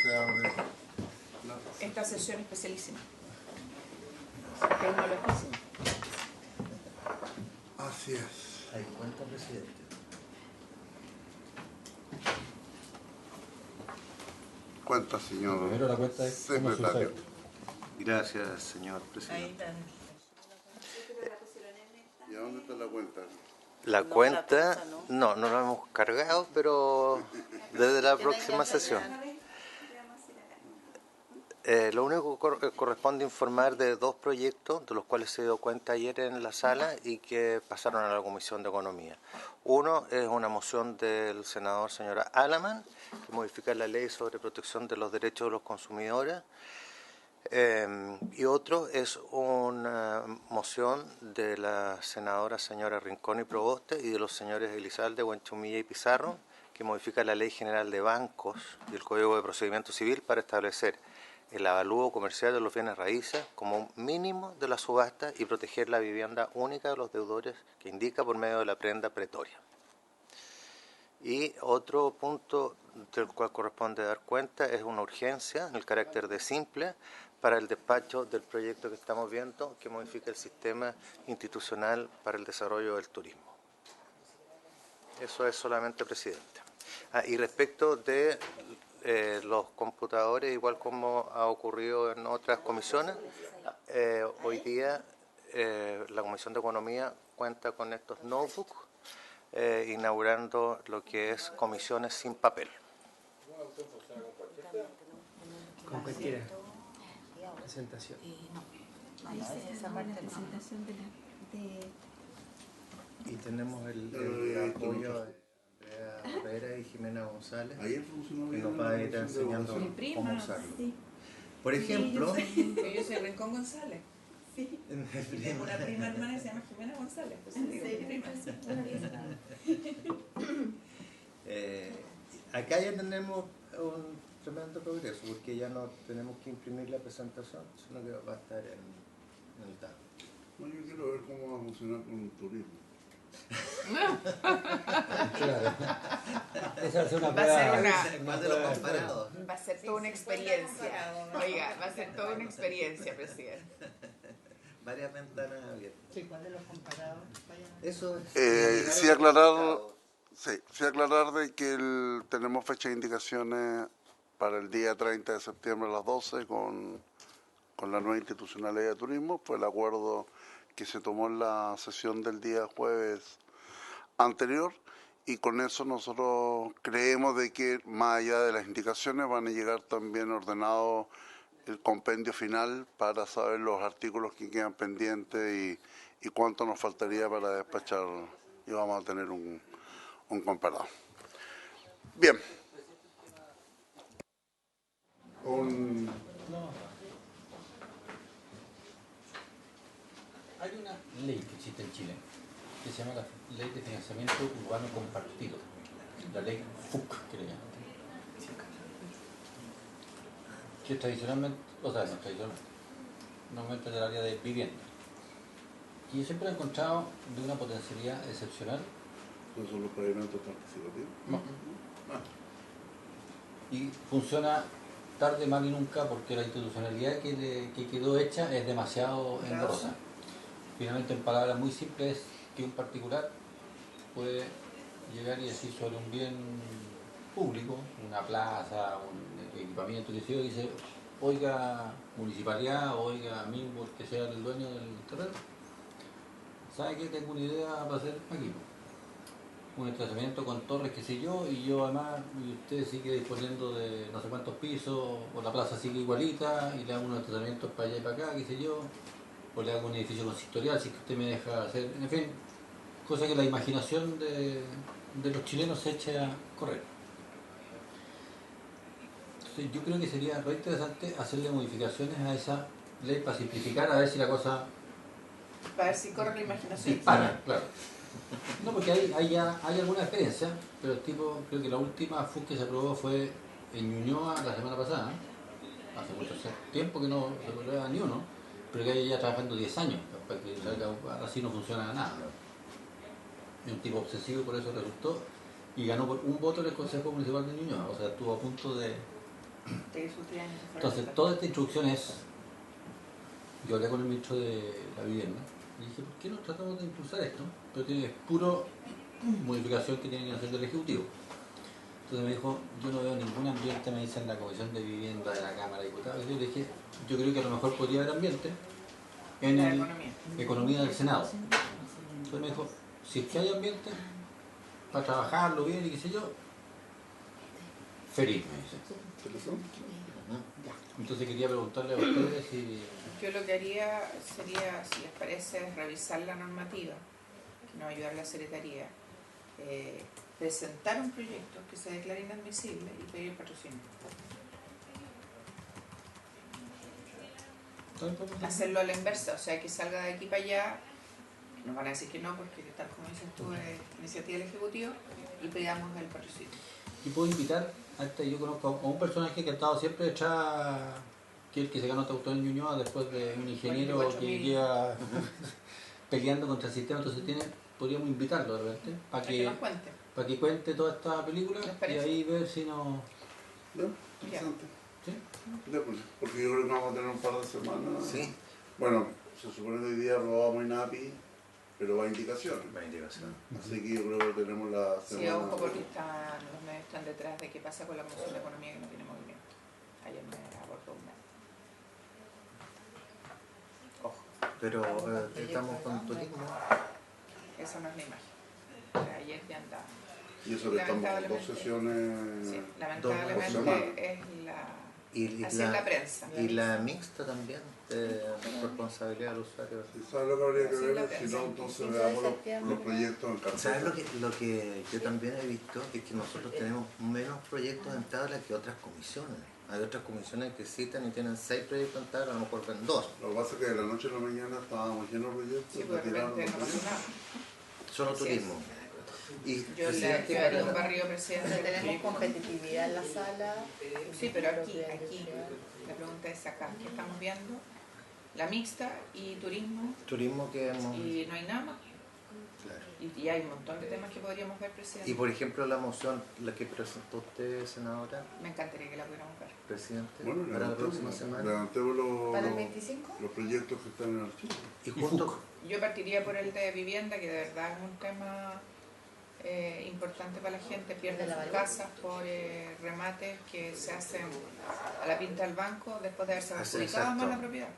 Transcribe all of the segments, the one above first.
se abre esta sesión especialísima. Que es uno de los especiales. Así es. Hay cuenta, presidente. Cuenta, señor Primero la cuenta es cómo se usa. secretario. Gracias, señor presidente. ¿Y a dónde está la cuenta? La cuenta, no la hemos cargado, pero desde la próxima sesión. Lo único que corresponde informar de dos proyectos, de los cuales se dio cuenta ayer en la sala y que pasaron a la Comisión de Economía. Uno es una moción del senador señora Alaman, que modifica la ley sobre protección de los derechos de los consumidores. Y otro es una moción de la senadora señora Rincón y Proboste y de los señores Elizalde, Buenchumilla y Pizarro, que modifica la Ley General de Bancos y el Código de Procedimiento Civil para establecer el avalúo comercial de los bienes raíces como un mínimo de la subasta y proteger la vivienda única de los deudores que indica por medio de la prenda pretoria. Y otro punto del cual corresponde dar cuenta es una urgencia en el carácter de simple para el despacho del proyecto que estamos viendo, que modifica el sistema institucional para el desarrollo del turismo. Eso es solamente, presidente. Y respecto de los computadores, igual como ha ocurrido en otras comisiones, hoy día la Comisión de Economía cuenta con estos notebooks, inaugurando lo que es comisiones sin papel. Con cualquiera presentación. Ahí se esa parte la presentación de Y tenemos el apoyo de Andrea Herrera y Jimena González, Ayer funcionó que bien. nos va a ir enseñando mi prima, cómo usarlo. sí. Por ejemplo, Yo soy Rincón González. Sí. en Tengo una prima hermana que se llama Jimena González. Pues digo, mi prima. acá ya tenemos un tremendo progreso, porque ya no tenemos que imprimir la presentación, sino que va a estar en el tablet. Bueno, yo quiero ver cómo va a funcionar con el turismo. Claro. Esa es una Va a ser prueba. una- Más de lo comparado. Va a ser toda una experiencia. Oiga, va a ser toda una experiencia, presidente. Varias ventanas abiertas. Sí, ¿cuál de los comparados? Eso es. Sí aclarar de que tenemos fecha de indicaciones para el día 30 de septiembre a las 12 con la nueva institucionalidad de turismo. Fue el acuerdo que se tomó en la sesión del día jueves anterior, y con eso nosotros creemos de que más allá de las indicaciones van a llegar también ordenado el compendio final para saber los artículos que quedan pendientes y cuánto nos faltaría para despachar, y vamos a tener un comparado. Bien. Hay una ley que existe en Chile que se llama la Ley de Financiamiento Urbano Compartido, la ley FUC, que le llaman, que tradicionalmente, o sea, no tradicionalmente, normalmente es del área de vivienda. Y yo siempre he encontrado de una potencialidad excepcional. ¿No son los pavimentos participativos? No. Y funciona tarde, mal y nunca, porque la institucionalidad que quedó hecha es demasiado engorrosa. Finalmente, en palabras muy simples, que un particular puede llegar y decir sobre un bien público, una plaza, un equipamiento que sea, y dice, oiga, municipalidad, oiga, amigo, que sea el dueño del terreno, ¿sabe qué? Tengo una idea para hacer aquí. Un estacionamiento con torres, qué sé yo, y yo además, y usted sigue disponiendo de no sé cuántos pisos, o la plaza sigue igualita, y le hago unos estacionamientos para allá y para acá, qué sé yo, o le hago un edificio consistorial, si es que usted me deja hacer, en fin, cosa que la imaginación de los chilenos se eche a correr. Entonces, yo creo que sería re interesante hacerle modificaciones a esa ley para simplificar, a ver si la cosa Para ver si corre la imaginación. dispara, claro. No, porque hay alguna experiencia, pero el tipo, creo que la última FUC que se aprobó fue en Ñuñoa la semana pasada, hace mucho tiempo que no se aprueba ni uno, pero que hay ya trabajando 10 años, para que así no funciona nada. Es un tipo obsesivo y por eso resultó, y ganó por un voto en el Consejo Municipal de Ñuñoa, o sea, estuvo a punto de Entonces, toda esta instrucción es... Yo hablé con el ministro de la Vivienda y dije, ¿por qué no tratamos de impulsar esto? Pero tiene puro modificación que tiene que hacer del Ejecutivo. Entonces me dijo, yo no veo ningún ambiente, me dice, en la Comisión de Vivienda de la Cámara de Diputados. Y yo le dije, yo creo que a lo mejor podría haber ambiente en La la economía del Senado. Entonces me dijo, si es que hay ambiente para trabajarlo bien y qué sé yo, feliz, me dice. Entonces quería preguntarle a ustedes si... Yo lo que haría sería, si les parece, revisar la normativa, que nos va a ayudar la Secretaría, presentar un proyecto que se declare inadmisible y pedir patrocinio. Hacerlo a la inversa, o sea, que salga de aquí para allá, nos van a decir que no, porque tal como dices tú, es iniciativa del Ejecutivo, y pedamos el patrocinio. Y puedo invitar, yo conozco a un personaje que ha estado siempre detrás, que es el que se ganó este autor en Ñuñoa después de un ingeniero 24.000. que lleva peleando contra el sistema, entonces podríamos invitarlo de repente para Para que nos cuente. cuente toda esta película ¿Les y parece? ahí ver si no... ¿Ya? Interesante. ¿Sí? Ya, pues, porque yo creo que vamos a tener un par de semanas. Sí. Bueno, se supone que hoy día robamos INAPI, pero va a indicaciones. La indicación. Así que yo creo que tenemos la Sí, semana. ojo, porque los medios están detrás de qué pasa con la Comisión de Economía que no tiene movimiento. Ayer me abordó un medio. Ojo, Pero estamos con turismo. esa no es la imagen. O sea, ayer ya andaba. Y eso que estamos con 2 sesiones. Sí, por lamentablemente semana. es la... Y Así es la prensa. Y la mixta también, de responsabilidad del usuario. ¿Y ¿Sabes lo que habría que Así ver? la Si prensa. no, entonces veamos los proyectos en carpeta. ¿Sabes lo que yo también he visto? Es que nosotros tenemos menos proyectos en tabla que otras comisiones. Hay otras comisiones que citan y tienen 6 proyectos en tabla, a lo mejor ven 2. Lo que pasa es que de la noche a la mañana estábamos llenos de proyectos. Sí, pues de retiraron repente los no pasa proyectos. nada. Solo Así turismo. Y Yo le presidente, haría un barrio presidente. No tenemos competitividad en la sala. Sí, pero aquí, la pregunta es acá, ¿qué estamos viendo? La mixta y turismo que hemos... y no hay nada más. Claro. Y hay un montón de temas que podríamos ver, presidente. Y por ejemplo la moción, la que presentó usted, senadora, Me encantaría que la pudiéramos ver. presidente, Bueno, para la próxima semana. levantemos ¿Para el 25? los proyectos que están en el archivo. Y junto, Yo partiría por el de vivienda, que de verdad es un tema importante para la gente. Pierden sus casas por remates que se hacen a la pinta del banco después de haberse adjudicado más la propiedad.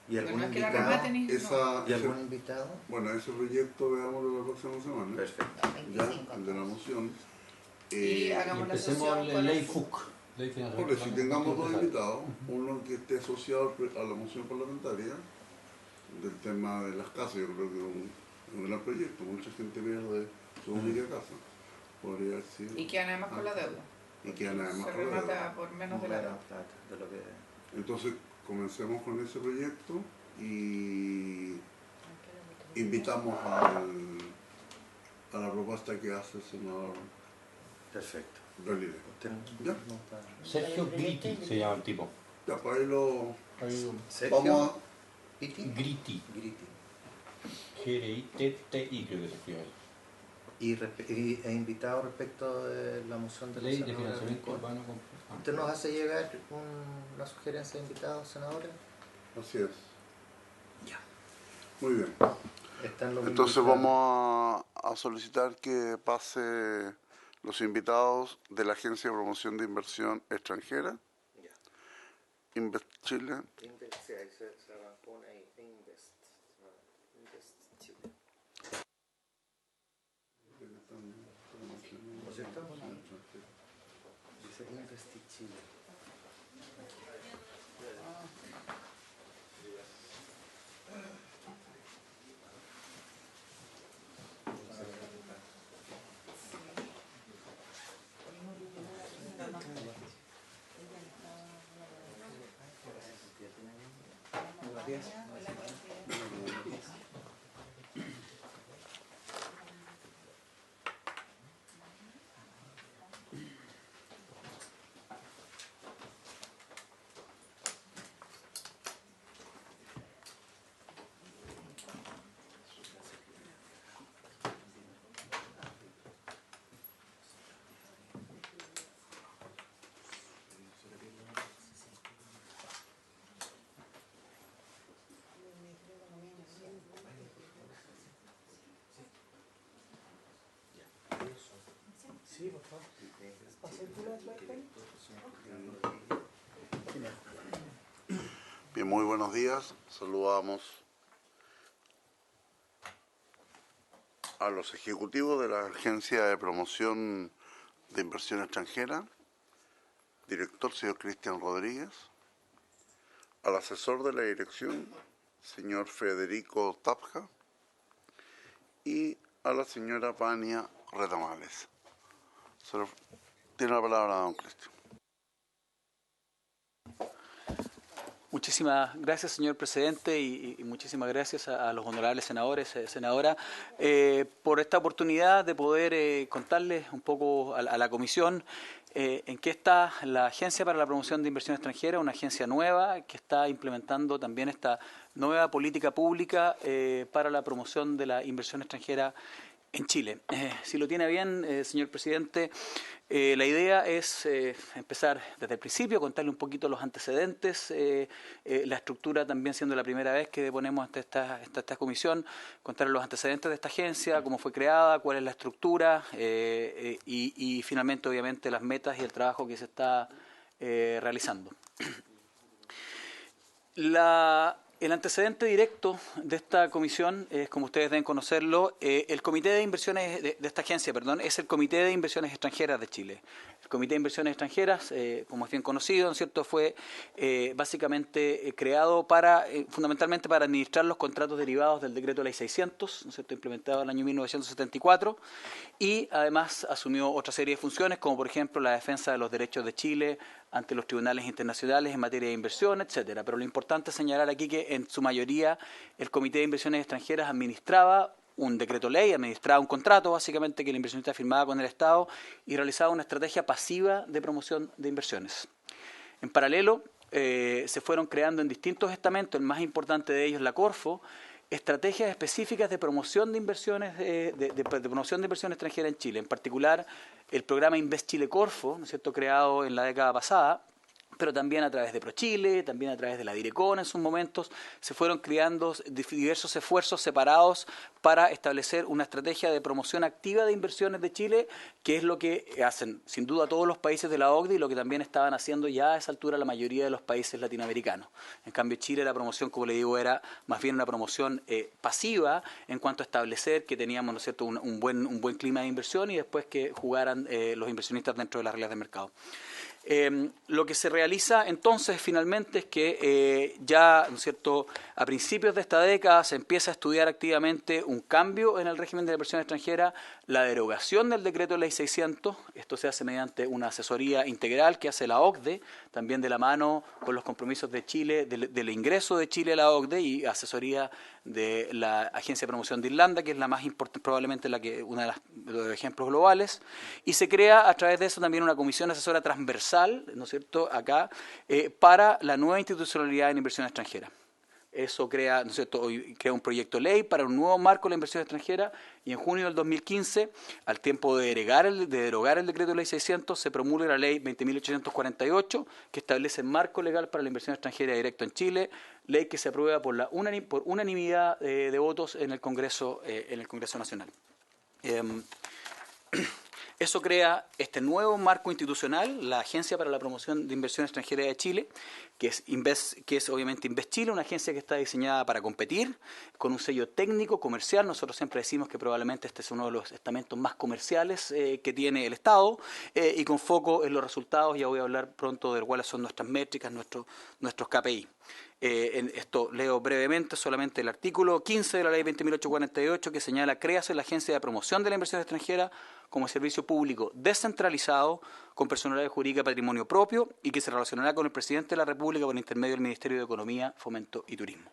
¿y Pero algún no es que la invitado? rematen y no. ¿Y algún invitado? Bueno, ese proyecto veámoslo la próxima semana. Perfecto. Ya, el de la moción. Y Y hagamos la empecemos asociación la con ley el FUC. Ley Financiera Porque si tengamos 2 Empresarial. invitados, uno que esté asociado a la moción parlamentaria del tema de las casas, yo creo que es un gran proyecto, mucha gente pierde su única casa. Podría haber sido. Y quedan además con la deuda. Y quedan además Se con la deuda. remata por menos de la Bueno, deuda. plata, de lo que... Entonces, comencemos con ese proyecto y invitamos a la propuesta que hace el senador Perfecto. Galileo. Usted Ya. no está... Sergio Gritti se llama el tipo. Ya, para ahí lo Sergio vamos Piti. Gritti. Gritti. G-R-I-T-T-I creo que se escribe. E invitado respecto de la moción de la Ley de senadora financiamiento Rincón. urbano. ¿Usted nos hace llegar una sugerencia de invitado, senadora? así es. Ya. Muy bien. Están los Entonces invitados. vamos a solicitar que pase los invitados de la Agencia de Promoción de Inversión Extranjera, Ya. Invest Chile, Invest, sí, ahí se arrancó una ahí. Invest. Invest Chile. ¿No es cierto? Dice Invest Chile. Sí, por favor. Bien, muy buenos días. Saludamos a los ejecutivos de la Agencia de Promoción de Inversión Extranjera, director señor Cristian Rodríguez, al asesor de la dirección, señor Federico Tapja, y a la señora Vania Retamales. Tiene la palabra don Cristian. Muchísimas gracias, señor presidente, y muchísimas gracias a los honorables senadores, senadora, por esta oportunidad de poder contarles un poco a la comisión en qué está la Agencia para la Promoción de Inversión Extranjera, una agencia nueva que está implementando también esta nueva política pública para la promoción de la inversión extranjera en Chile. Si lo tiene bien, señor presidente, la idea es empezar desde el principio, contarle un poquito los antecedentes, la estructura también siendo la primera vez que ponemos ante esta comisión, contarle los antecedentes de esta agencia, cómo fue creada, cuál es la estructura y finalmente, obviamente, las metas y el trabajo que se está realizando. El antecedente directo de esta comisión es, como ustedes deben conocerlo, el Comité de Inversiones de esta agencia, es el Comité de Inversiones Extranjeras de Chile. El Comité de Inversiones Extranjeras, como es bien conocido, ¿no es cierto?, fue básicamente creado fundamentalmente para administrar los contratos derivados del Decreto Ley 600, ¿no es cierto?, implementado en el año 1974, y además asumió otra serie de funciones, como por ejemplo la defensa de los derechos de Chile ante los tribunales internacionales en materia de inversión, etcétera. Pero lo importante es señalar aquí que en su mayoría el Comité de Inversiones Extranjeras administraba un decreto ley, administraba un contrato básicamente que el inversionista firmaba con el Estado y realizaba una estrategia pasiva de promoción de inversiones. En paralelo, se fueron creando en distintos estamentos, el más importante de ellos la Corfo, estrategias específicas de promoción de inversiones de promoción de inversión extranjera en Chile, en particular el programa Invest Chile Corfo, ¿no es cierto?, creado en la década pasada, pero también a través de ProChile, también a través de la Direcon en sus momentos, se fueron creando diversos esfuerzos separados para establecer una estrategia de promoción activa de inversiones de Chile, que es lo que hacen sin duda todos los países de la OCDE y lo que también estaban haciendo ya a esa altura la mayoría de los países latinoamericanos. En cambio, Chile la promoción, como le digo, era más bien una promoción pasiva en cuanto a establecer que teníamos, ¿no es cierto?, un buen clima de inversión y después que jugaran los inversionistas dentro de las reglas de mercado. Lo que se realiza entonces finalmente es que ya, ¿no es cierto?, a principios de esta década se empieza a estudiar activamente un cambio en el régimen de la inversión extranjera, la derogación del decreto Ley 600, esto se hace mediante una asesoría integral que hace la OCDE, también de la mano con los compromisos de Chile, del ingreso de Chile a la OCDE y asesoría de la Agencia de Promoción de Irlanda, que es la más importante, probablemente uno de los ejemplos globales, y se crea a través de eso también una comisión asesora transversal, ¿no es cierto?, acá, para la nueva institucionalidad en inversión extranjera. Eso crea, ¿no es cierto?, crea un proyecto de ley para un nuevo marco de la inversión extranjera y en junio del 2015, al tiempo de derogar el decreto de ley 600, se promulga la ley 20.848 que establece el marco legal para la inversión extranjera directa en Chile, ley que se aprueba por unanimidad de votos en el Congreso Nacional. Eso crea este nuevo marco institucional, la Agencia para la Promoción de Inversión Extranjera de Chile, que es obviamente Invest Chile, una agencia que está diseñada para competir, con un sello técnico, comercial. Nosotros siempre decimos que probablemente este es uno de los estamentos más comerciales que tiene el Estado y con foco en los resultados. Ya voy a hablar pronto de cuáles son nuestras métricas, nuestros KPI. En esto leo brevemente solamente el artículo 15 de la ley 20.848 que señala creación de la Agencia de Promoción de la Inversión Extranjera como servicio público descentralizado con personalidad jurídica de patrimonio propio y que se relacionará con el presidente de la República por intermedio del Ministerio de Economía, Fomento y Turismo.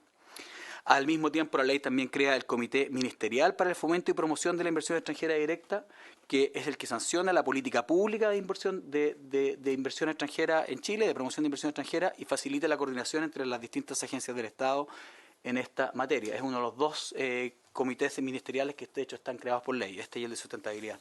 Al mismo tiempo, la ley también crea el Comité Ministerial para el Fomento y Promoción de la Inversión Extranjera Directa, que es el que sanciona la política pública de inversión extranjera en Chile, de promoción de inversión extranjera, y facilita la coordinación entre las distintas agencias del Estado en esta materia. Es uno de los dos comités ministeriales que, de hecho, están creados por ley, este y el de sustentabilidad.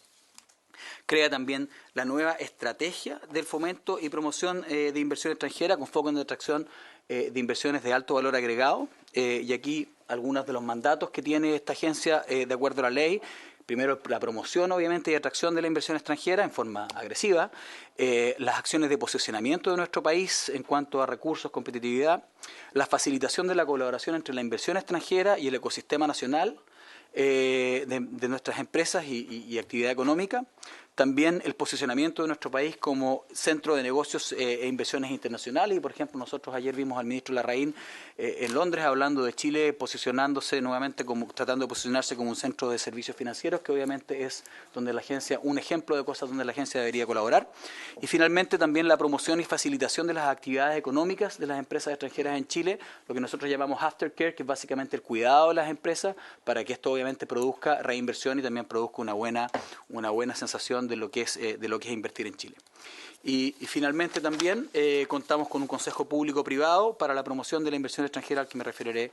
Crea también la nueva estrategia del fomento y promoción de inversión extranjera con foco en la atracción de inversiones de alto valor agregado. Y aquí algunos de los mandatos que tiene esta agencia de acuerdo a la ley. Primero, la promoción, obviamente, y atracción de la inversión extranjera en forma agresiva, las acciones de posicionamiento de nuestro país en cuanto a recursos, competitividad, la facilitación de la colaboración entre la inversión extranjera y el ecosistema nacional de nuestras empresas y actividad económica. También el posicionamiento de nuestro país como centro de negocios e inversiones internacionales. Y, por ejemplo, nosotros ayer vimos al ministro Larraín en Londres hablando de Chile, posicionándose nuevamente, tratando de posicionarse como un centro de servicios financieros, que obviamente es donde la agencia, un ejemplo de cosas donde la agencia debería colaborar. Y, finalmente, también la promoción y facilitación de las actividades económicas de las empresas extranjeras en Chile, lo que nosotros llamamos aftercare, que es básicamente el cuidado de las empresas, para que esto obviamente produzca reinversión y también produzca una buena sensación de lo que es invertir en Chile. Y finalmente también contamos con un consejo público-privado para la promoción de la inversión extranjera, al que me referiré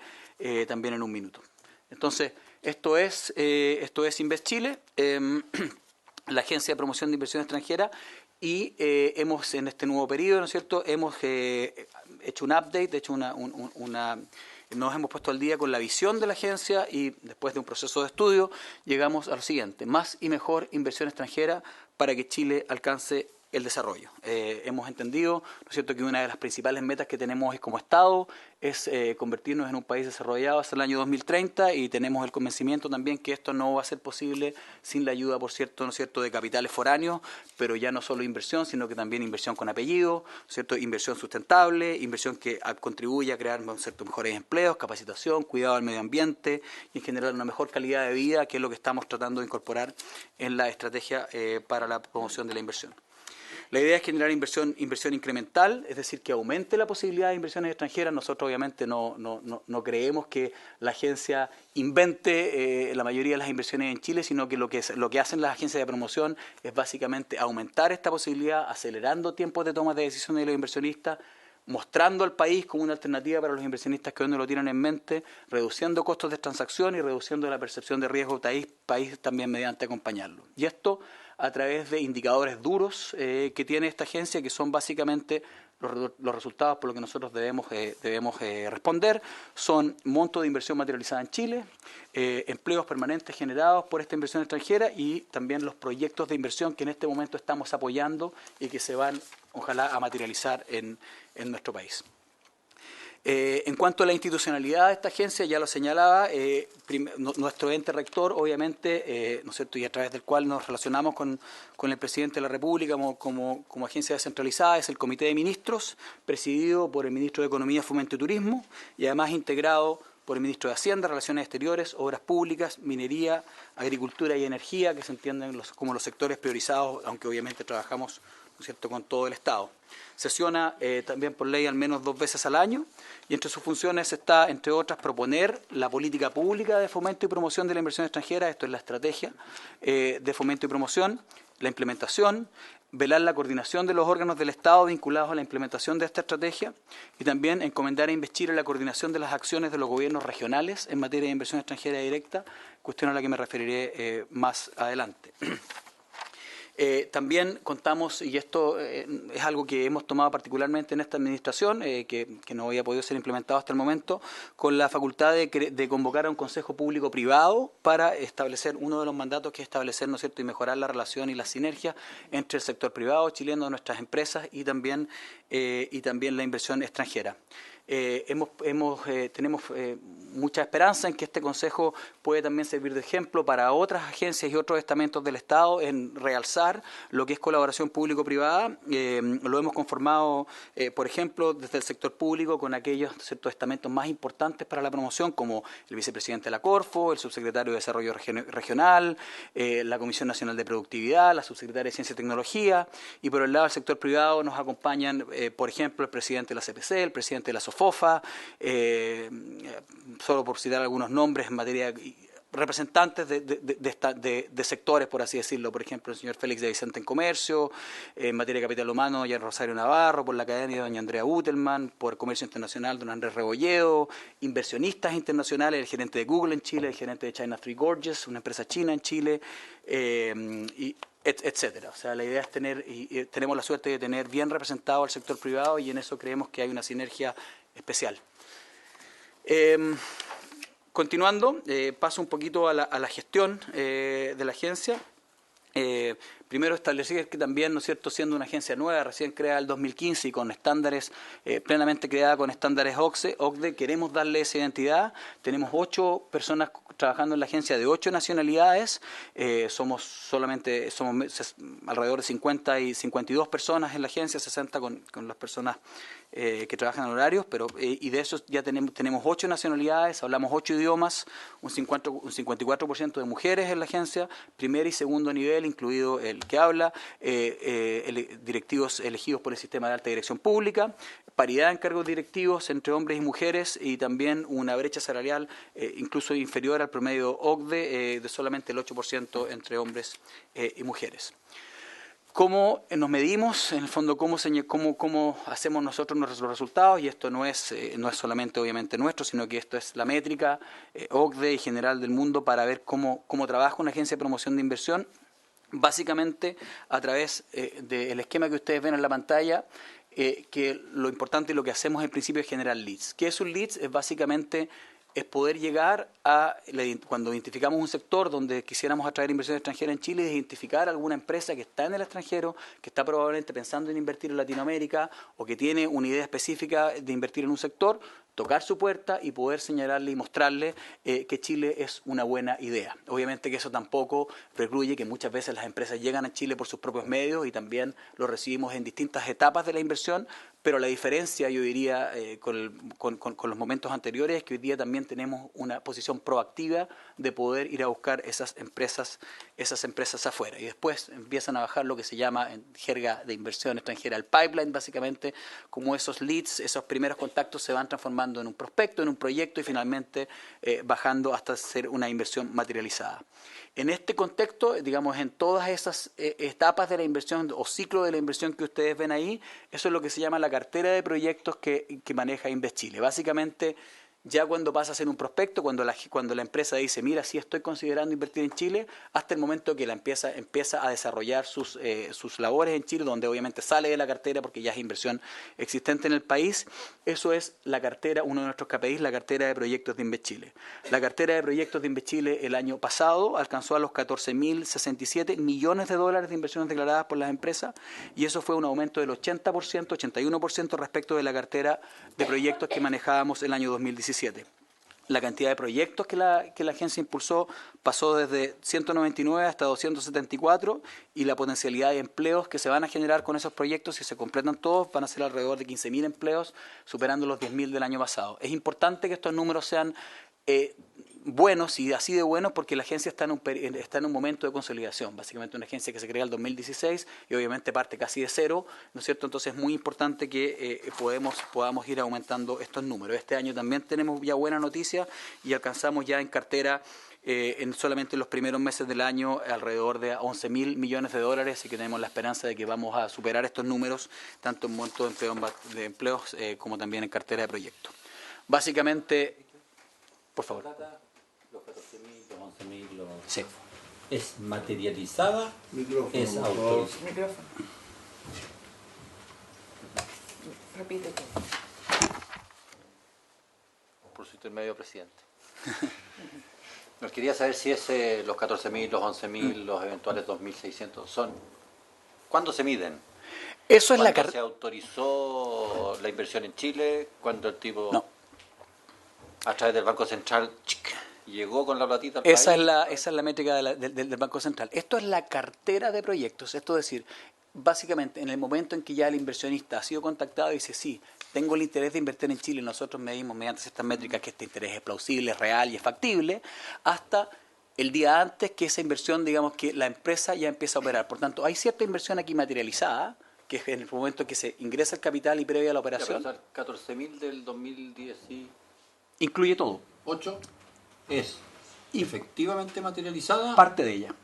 también en un minuto. Entonces, esto es Invest Chile, la agencia de promoción de inversión extranjera, y hemos en este nuevo periodo, ¿no es cierto?, hemos hecho un update, nos hemos puesto al día con la visión de la agencia y después de un proceso de estudio llegamos a lo siguiente: más y mejor inversión extranjera para que Chile alcance el desarrollo. Hemos entendido, ¿no es cierto?, que una de las principales metas que tenemos como Estado es convertirnos en un país desarrollado hasta el año 2030, y tenemos el convencimiento también que esto no va a ser posible sin la ayuda, por cierto, ¿no es cierto?, de capitales foráneos, pero ya no solo inversión, sino que también inversión con apellido, ¿no es cierto?, inversión sustentable, inversión que contribuye a crear, ¿no es cierto?, mejores empleos, capacitación, cuidado del medio ambiente y en general una mejor calidad de vida, que es lo que estamos tratando de incorporar en la estrategia para la promoción de la inversión. La idea es generar inversión incremental, es decir, que aumente la posibilidad de inversiones extranjeras. Nosotros obviamente no creemos que la agencia invente la mayoría de las inversiones en Chile, sino que lo que hacen las agencias de promoción es básicamente aumentar esta posibilidad, acelerando tiempos de toma de decisiones de los inversionistas, mostrando al país como una alternativa para los inversionistas que hoy no lo tienen en mente, reduciendo costos de transacción y reduciendo la percepción de riesgo país también mediante acompañarlo. Y esto a través de indicadores duros que tiene esta agencia, que son básicamente los resultados por los que nosotros debemos responder. Son monto de inversión materializada en Chile, empleos permanentes generados por esta inversión extranjera y también los proyectos de inversión que en este momento estamos apoyando y que se van, ojalá, a materializar en nuestro país. En cuanto a la institucionalidad de esta agencia, ya lo señalaba, nuestro ente rector, obviamente, ¿no es cierto?, y a través del cual nos relacionamos con el presidente de la República como agencia descentralizada, es el Comité de Ministros, presidido por el ministro de Economía, Fomento y Turismo, y además integrado por el ministro de Hacienda, Relaciones Exteriores, Obras Públicas, Minería, Agricultura y Energía, que se entienden como los sectores priorizados, aunque obviamente trabajamos, ¿no es cierto?, con todo el Estado. Sesiona también por ley al menos 2 veces al año, y entre sus funciones está, entre otras, proponer la política pública de fomento y promoción de la inversión extranjera. Esto es la estrategia de fomento y promoción, la implementación, velar la coordinación de los órganos del Estado vinculados a la implementación de esta estrategia, y también encomendar a Invest Chile la coordinación de las acciones de los gobiernos regionales en materia de inversión extranjera directa, cuestión a la que me referiré más adelante. También contamos, y esto es algo que hemos tomado particularmente en esta administración, que no había podido ser implementado hasta el momento, con la facultad de convocar a un consejo público-privado para establecer uno de los mandatos, que es establecer, ¿no es cierto?, y mejorar la relación y la sinergia entre el sector privado chileno, nuestras empresas y también la inversión extranjera. Tenemos mucha esperanza en que este Consejo puede también servir de ejemplo para otras agencias y otros estamentos del Estado en realzar lo que es colaboración público-privada. Lo hemos conformado, por ejemplo, desde el sector público con aquellos ciertos estamentos más importantes para la promoción, como el vicepresidente de la Corfo, el subsecretario de Desarrollo Regional, la Comisión Nacional de Productividad, la subsecretaria de Ciencia y Tecnología, y por el lado del sector privado nos acompañan, por ejemplo, el presidente de la CPC, el presidente de la SOFOFA, solo por citar algunos nombres en materia, representantes de sectores, por así decirlo. Por ejemplo, el señor Félix de Vicente en Comercio, en materia de capital humano, doña Rosario Navarro, por la academia, doña Andrea Utelman, por Comercio Internacional, don Andrés Rebolledo, inversionistas internacionales, el gerente de Google en Chile, el gerente de China Three Gorges, una empresa china en Chile, etcétera. O sea, la idea es tenemos la suerte de tener bien representado al sector privado, y en eso creemos que hay una sinergia especial. Continuando, paso un poquito a la gestión de la agencia. Primero establecer que también, ¿no es cierto?, siendo una agencia nueva, recién creada el 2015 y con estándares, plenamente creada con estándares OCDE, queremos darle esa identidad. Tenemos 8 personas trabajando en la agencia de 8 nacionalidades. Somos alrededor de 50 y 52 personas en la agencia, 60 con las personas que trabajan en horarios, y de esos ya tenemos 8 nacionalidades, hablamos 8 idiomas, un 54% de mujeres en la agencia, primer y segundo nivel, incluido el que habla, directivos elegidos por el sistema de alta dirección pública, paridad en cargos directivos entre hombres y mujeres, y también una brecha salarial incluso inferior al promedio OCDE de solamente el 8% entre hombres y mujeres. ¿Cómo nos medimos? En el fondo, ¿cómo hacemos nosotros nuestros resultados? Y esto no es solamente, obviamente, nuestro, sino que esto es la métrica OCDE y general del mundo para ver cómo trabaja una agencia de promoción de inversión. Básicamente, a través del esquema que ustedes ven en la pantalla, que lo importante y lo que hacemos en principio es generar leads. ¿Qué es un leads? Es básicamente poder llegar cuando identificamos un sector donde quisiéramos atraer inversión extranjera en Chile, identificar alguna empresa que está en el extranjero, que está probablemente pensando en invertir en Latinoamérica o que tiene una idea específica de invertir en un sector, tocar su puerta y poder señalarle y mostrarle que Chile es una buena idea. Obviamente que eso tampoco precluye que muchas veces las empresas llegan a Chile por sus propios medios y también lo recibimos en distintas etapas de la inversión, pero la diferencia, yo diría, con los momentos anteriores es que hoy día también tenemos una posición proactiva de poder ir a buscar esas empresas afuera. Y después empiezan a bajar lo que se llama en jerga de inversión extranjera el pipeline, básicamente, como esos leads, esos primeros contactos se van transformando en un prospecto, en un proyecto y finalmente bajando hasta ser una inversión materializada. En este contexto, digamos, en todas esas etapas de la inversión o ciclo de la inversión que ustedes ven ahí, eso es lo que se llama la cartera de proyectos que maneja InvestChile. Básicamente, ya cuando pasa a ser un prospecto, cuando la empresa dice, mira, sí estoy considerando invertir en Chile, hasta el momento que la empieza a desarrollar sus labores en Chile, donde obviamente sale de la cartera porque ya es inversión existente en el país. Eso es la cartera, uno de nuestros KPIs, la cartera de proyectos de InvestChile. La cartera de proyectos de InvestChile el año pasado alcanzó a los 14.067 millones de dólares de inversiones declaradas por las empresas, y eso fue un aumento del 80%, 81% respecto de la cartera de proyectos que manejábamos el año 2017. La cantidad de proyectos que la agencia impulsó pasó desde 199 hasta 274, y la potencialidad de empleos que se van a generar con esos proyectos, si se completan todos, van a ser alrededor de 15.000 empleos, superando los 10.000 del año pasado. Es importante que estos números sean buenos y así de buenos porque la agencia está en un momento de consolidación, básicamente una agencia que se crea en el 2016 y obviamente parte casi de cero, ¿no es cierto? Entonces es muy importante que podamos ir aumentando estos números. Este año también tenemos ya buena noticia y alcanzamos ya en cartera solamente en los primeros meses del año alrededor de 11.000 millones de dólares, y que tenemos la esperanza de que vamos a superar estos números tanto en monto de empleos como también en cartera de proyectos. Básicamente, por favor. Los 14.000, los 11.000, Sí. ¿Es materializada? Micrófono, ¿Es por favor. autorizada? Micrófono. Repite tú. Por su intermedio, presidente. Nos quería saber si es los 14.000, los 11.000, los eventuales 2.600 son. ¿Cuándo se miden? Eso es la ¿Cuándo se autorizó la inversión en Chile? ¿Cuándo el tipo, No. a través del Banco Central, llegó con la platita al Esa país? es la métrica del Banco Central. Esto es la cartera de proyectos. Esto es decir, básicamente en el momento en que ya el inversionista ha sido contactado y dice, sí, tengo el interés de invertir en Chile, nosotros medimos mediante estas métricas que este interés es plausible, es real y es factible, hasta el día antes que esa inversión, digamos que la empresa ya empieza a operar. Por tanto, hay cierta inversión aquí materializada, que es en el momento en que se ingresa el capital y previa a la operación. Ya, pero 14.000 del 2010 y... Incluye todo. 8 es efectivamente materializada. Parte de ella,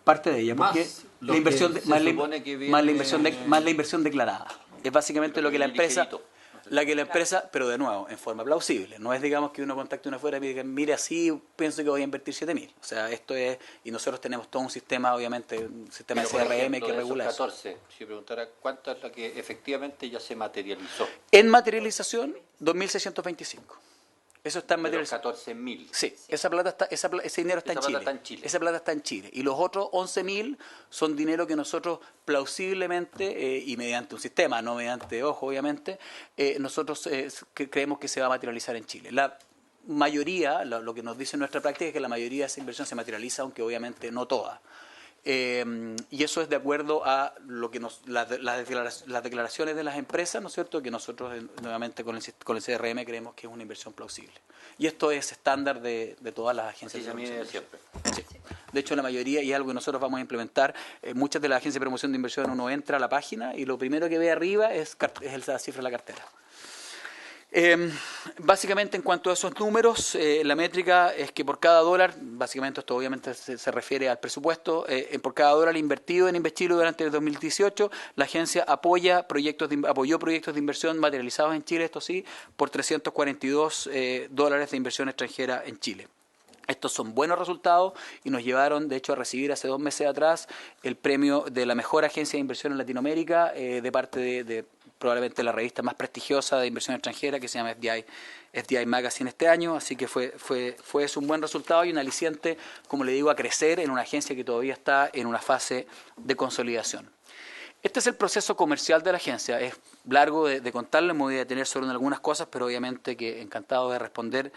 porque Más lo la inversión, que se más, supone que más la viene- más la inversión declarada. Es básicamente lo que la empresa, ligerito. pero de nuevo, en forma plausible. No es, digamos, que uno contacte una afuera y diga, mire, así pienso que voy a invertir 7.000. O sea, esto es, y nosotros tenemos todo un sistema, obviamente, un sistema Pero, de por CRM ejemplo, que de esos regula eso. 14, si preguntara cuánta es la que efectivamente ya se materializó. En materialización, 2.625. Eso está en De los materialización. 14.000. Sí, ese dinero está en Esa plata Chile. está en Chile. Esa plata está en Chile. Y los otros 11.000 son dinero que nosotros plausiblemente, y mediante un sistema, no mediante ojo, obviamente, nosotros creemos que se va a materializar en Chile. La mayoría, lo que nos dice nuestra práctica es que la mayoría de esa inversión se materializa, aunque obviamente no toda. Y eso es de acuerdo a lo que las declaraciones de las empresas, ¿no es cierto?, que nosotros nuevamente con el CRM creemos que es una inversión plausible. Y esto es estándar de todas las agencias Así de se mide promoción. siempre. Sí. De hecho, la mayoría, y es algo que nosotros vamos a implementar, muchas de las agencias de promoción de inversión, uno entra a la página y lo primero que ve arriba es la cifra de la cartera. Básicamente, en cuanto a esos números, la métrica es que por cada dólar, básicamente esto obviamente se refiere al presupuesto, por cada dólar invertido en Inveschile durante el 2018, la agencia apoyó proyectos de inversión materializados en Chile, esto sí, por 342 dólares de inversión extranjera en Chile. Estos son buenos resultados y nos llevaron, de hecho, a recibir hace 2 meses atrás el premio de la mejor agencia de inversión en Latinoamérica de parte de probablemente la revista más prestigiosa de inversión extranjera, que se llama FDI Magazine este año. Así que fue un buen resultado y un aliciente, como le digo, a crecer en una agencia que todavía está en una fase de consolidación. Este es el proceso comercial de la agencia. Es largo de contarle, me voy a detener solo en algunas cosas, pero obviamente que encantado de responder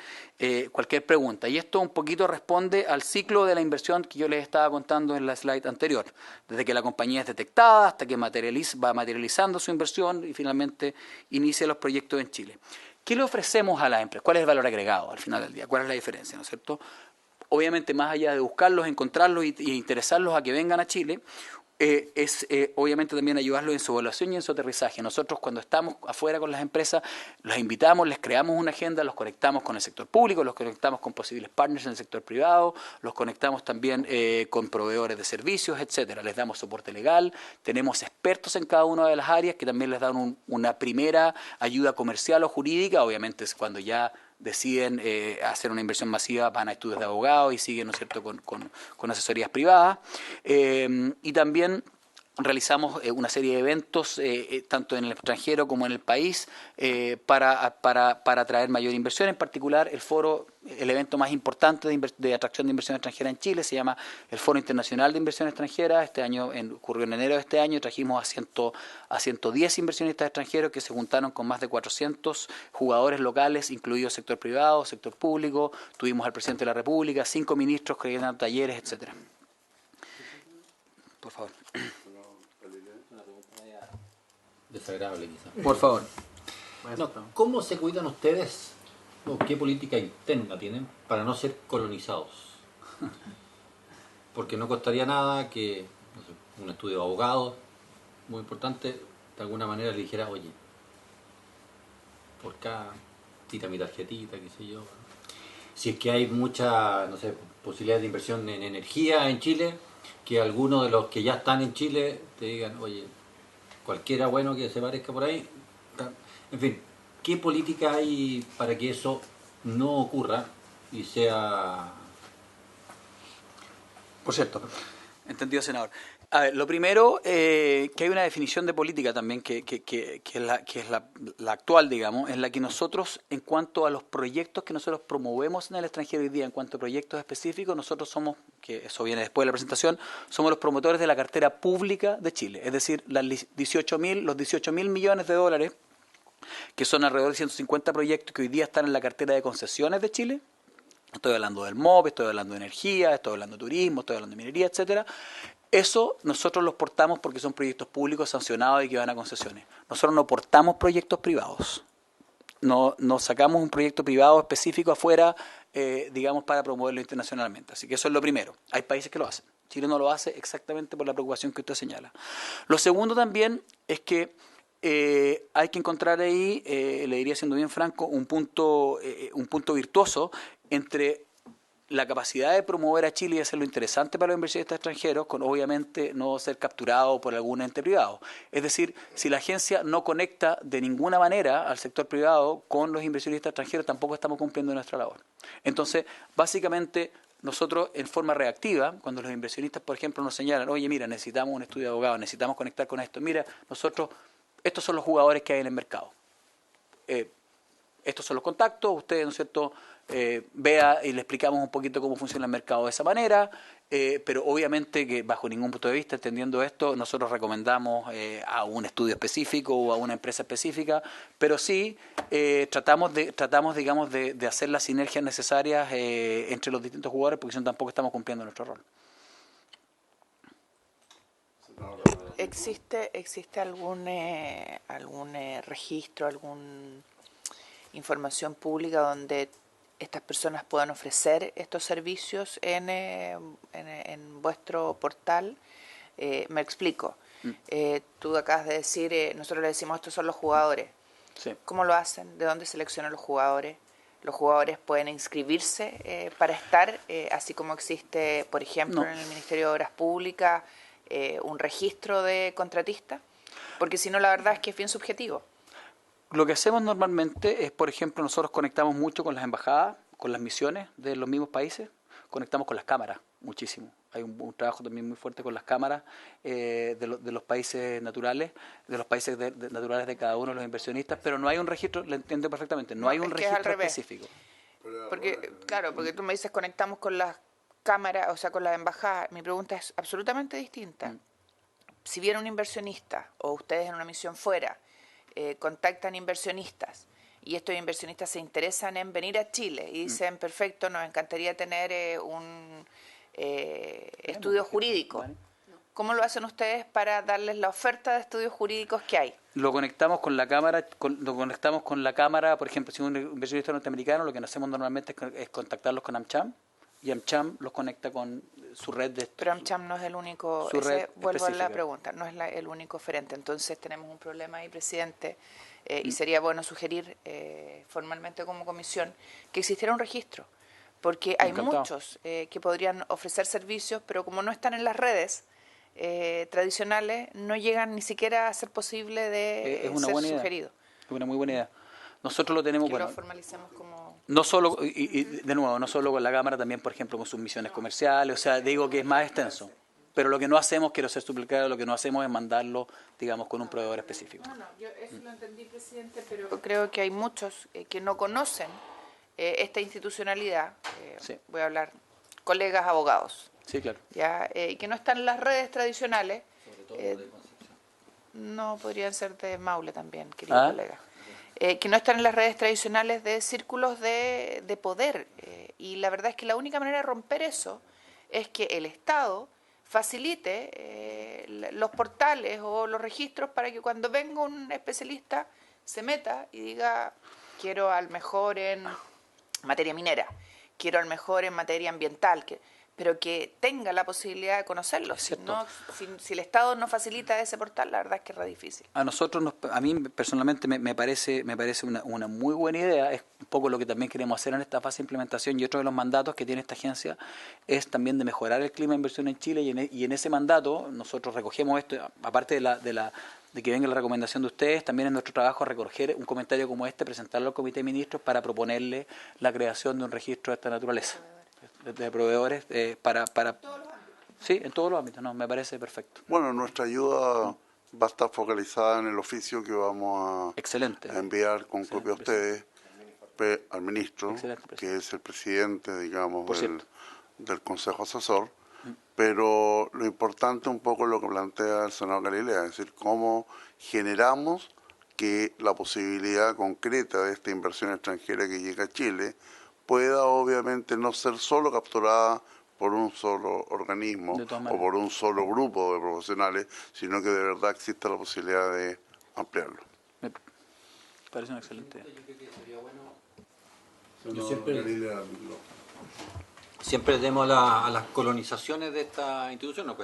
cualquier pregunta. Y esto un poquito responde al ciclo de la inversión que yo les estaba contando en la slide anterior. Desde que la compañía es detectada hasta que va materializando su inversión y finalmente inicia los proyectos en Chile. ¿Qué le ofrecemos a las empresas? ¿Cuál es el valor agregado al final del día? ¿Cuál es la diferencia? ¿No es cierto? Obviamente, más allá de buscarlos, encontrarlos y interesarlos a que vengan a Chile, obviamente también ayudarlos en su evaluación y en su aterrizaje. Nosotros, cuando estamos afuera con las empresas, los invitamos, les creamos una agenda, los conectamos con el sector público, los conectamos con posibles partners en el sector privado, los conectamos también con proveedores de servicios, etcétera. Les damos soporte legal, tenemos expertos en cada una de las áreas que también les dan una primera ayuda comercial o jurídica. Obviamente es cuando ya deciden hacer una inversión masiva, van a estudios de abogados y siguen, ¿no es cierto?, con asesorías privadas. Y también realizamos una serie de eventos, tanto en el extranjero como en el país, para atraer mayor inversión. En particular, el evento más importante de atracción de inversión extranjera en Chile se llama el Foro Internacional de Inversión Extranjera. Este año ocurrió en enero de este año, trajimos a 110 inversionistas extranjeros que se juntaron con más de 400 jugadores locales, incluido sector privado, sector público. Tuvimos al presidente de la República, 5 ministros que dieron talleres, etcétera. Por favor. Desagradable quizás. Por favor. No, ¿cómo se cuidan ustedes o qué política interna tienen para no ser colonizados? Porque no costaría nada que no sé, un estudio de abogados, muy importante, de alguna manera le dijera, oye, por acá, tira mi tarjetita, qué sé yo. Si es que hay mucha, no sé, posibilidades de inversión en energía en Chile, que algunos de los que ya están en Chile te digan, oye, cualquiera bueno que se parezca por ahí. En fin, ¿qué política hay para que eso no ocurra y sea... Por cierto, entendido, senador. A ver, lo primero, que hay una definición de política también, que es la actual, digamos, en la que nosotros, en cuanto a los proyectos que nosotros promovemos en el extranjero hoy día, en cuanto a proyectos específicos, nosotros somos, que eso viene después de la presentación, somos los promotores de la cartera pública de Chile. Es decir, los 18.000 millones de dólares, que son alrededor de 150 proyectos que hoy día están en la cartera de concesiones de Chile. Estoy hablando del MOP, estoy hablando de energía, estoy hablando de turismo, estoy hablando de minería, etcétera. Eso nosotros los portamos porque son proyectos públicos sancionados y que van a concesiones. Nosotros no portamos proyectos privados. No sacamos un proyecto privado específico afuera, digamos, para promoverlo internacionalmente. Así que eso es lo primero. Hay países que lo hacen. Chile no lo hace exactamente por la preocupación que usted señala. Lo segundo también es que hay que encontrar ahí, le diría siendo bien franco, un punto virtuoso entre la capacidad de promover a Chile y hacerlo interesante para los inversionistas extranjeros, con obviamente no ser capturado por algún ente privado. Es decir, si la agencia no conecta de ninguna manera al sector privado con los inversionistas extranjeros, tampoco estamos cumpliendo nuestra labor. Entonces, básicamente, nosotros en forma reactiva, cuando los inversionistas, por ejemplo, nos señalan, oye, mira, necesitamos un estudio de abogados, necesitamos conectar con esto, mira, estos son los jugadores que hay en el mercado. estos son los contactos, usted, ¿no es cierto?, vea y le explicamos un poquito cómo funciona el mercado de esa manera, pero obviamente que bajo ningún punto de vista, entendiendo esto, nosotros recomendamos a un estudio específico o a una empresa específica, pero sí tratamos, digamos, de hacer las sinergias necesarias entre los distintos jugadores, porque si no tampoco estamos cumpliendo nuestro rol. ¿Existe algún registro, alguna información pública donde estas personas puedan ofrecer estos servicios en vuestro portal? Me explico. Tú acabas de decir, nosotros le decimos estos son los jugadores. Sí. ¿Cómo lo hacen? ¿De dónde seleccionan los jugadores? ¿Los jugadores pueden inscribirse para estar, así como existe, por ejemplo, en el Ministerio de Obras Públicas, un registro de contratistas? Porque si no, la verdad es que es bien subjetivo. Lo que hacemos normalmente es, por ejemplo, nosotros conectamos mucho con las embajadas, con las misiones de los mismos países, conectamos con las cámaras muchísimo. Hay un trabajo también muy fuerte con las cámaras de los países naturales, de los países naturales de cada uno de los inversionistas, pero no hay un registro, lo entiendo perfectamente, no hay un registro específico. Porque, claro, porque tú me dices conectamos con las cámaras, o sea, con las embajadas. Mi pregunta es absolutamente distinta. Si viene un inversionista o ustedes en una misión fuera, contactan inversionistas y estos inversionistas se interesan en venir a Chile y dicen, perfecto, nos encantaría tener un estudio jurídico. ¿Cómo lo hacen ustedes para darles la oferta de estudios jurídicos que hay? Lo conectamos con la cámara, por ejemplo, si un inversionista norteamericano, lo que hacemos normalmente es contactarlos con AmCham, y AmCham los conecta con su red de... Pero AmCham no es el único, vuelvo a la pregunta, no es el único oferente. Entonces tenemos un problema ahí, presidente, y sería bueno sugerir formalmente como comisión que existiera un registro, porque hay muchos que podrían ofrecer servicios, pero como no están en las redes tradicionales, no llegan ni siquiera a ser posible de ser sugerido. Es una muy buena idea. Nosotros lo tenemos, que lo formalicemos como... No solo, y de nuevo, no solo con la Cámara, también, por ejemplo, con sus misiones comerciales, o sea, digo que es más extenso. Pero lo que no hacemos, quiero ser suplicado, lo que no hacemos es mandarlo, digamos, con un proveedor específico. No, yo eso lo entendí, presidente, pero creo que hay muchos que no conocen esta institucionalidad. Sí. Voy a hablar, colegas abogados. Sí, claro. Ya, que no están en las redes tradicionales. Sobre todo de Concepción. No, podrían ser de Maule también, querido colega. Que no están en las redes tradicionales de círculos de poder. Y la verdad es que la única manera de romper eso es que el Estado facilite los portales o los registros para que cuando venga un especialista se meta y diga, quiero al mejor en materia minera, quiero al mejor en materia ambiental, pero que tenga la posibilidad de conocerlo. Si el Estado no facilita ese portal, la verdad es que es re difícil. A mí personalmente me parece una muy buena idea. Es un poco lo que también queremos hacer en esta fase de implementación, y otro de los mandatos que tiene esta agencia es también de mejorar el clima de inversión en Chile, y en ese mandato nosotros recogemos esto, aparte de que venga la recomendación de ustedes, también en nuestro trabajo recoger un comentario como este, presentarlo al Comité de Ministros para proponerle la creación de un registro de esta naturaleza de proveedores para sí, en todos los ámbitos. No, me parece perfecto. Bueno, nuestra ayuda va a estar focalizada en el oficio que vamos a enviar con copia a ustedes al ministro, que es el presidente, digamos, del Consejo Asesor. Pero lo importante un poco es lo que plantea el senador Galilea, es decir, cómo generamos que la posibilidad concreta de esta inversión extranjera que llega a Chile pueda obviamente no ser solo capturada por un solo organismo o por un solo grupo de profesionales, sino que de verdad exista la posibilidad de ampliarlo. Me parece una excelente idea. Yo creo que sería bueno... Siempre demos a las colonizaciones de esta institución,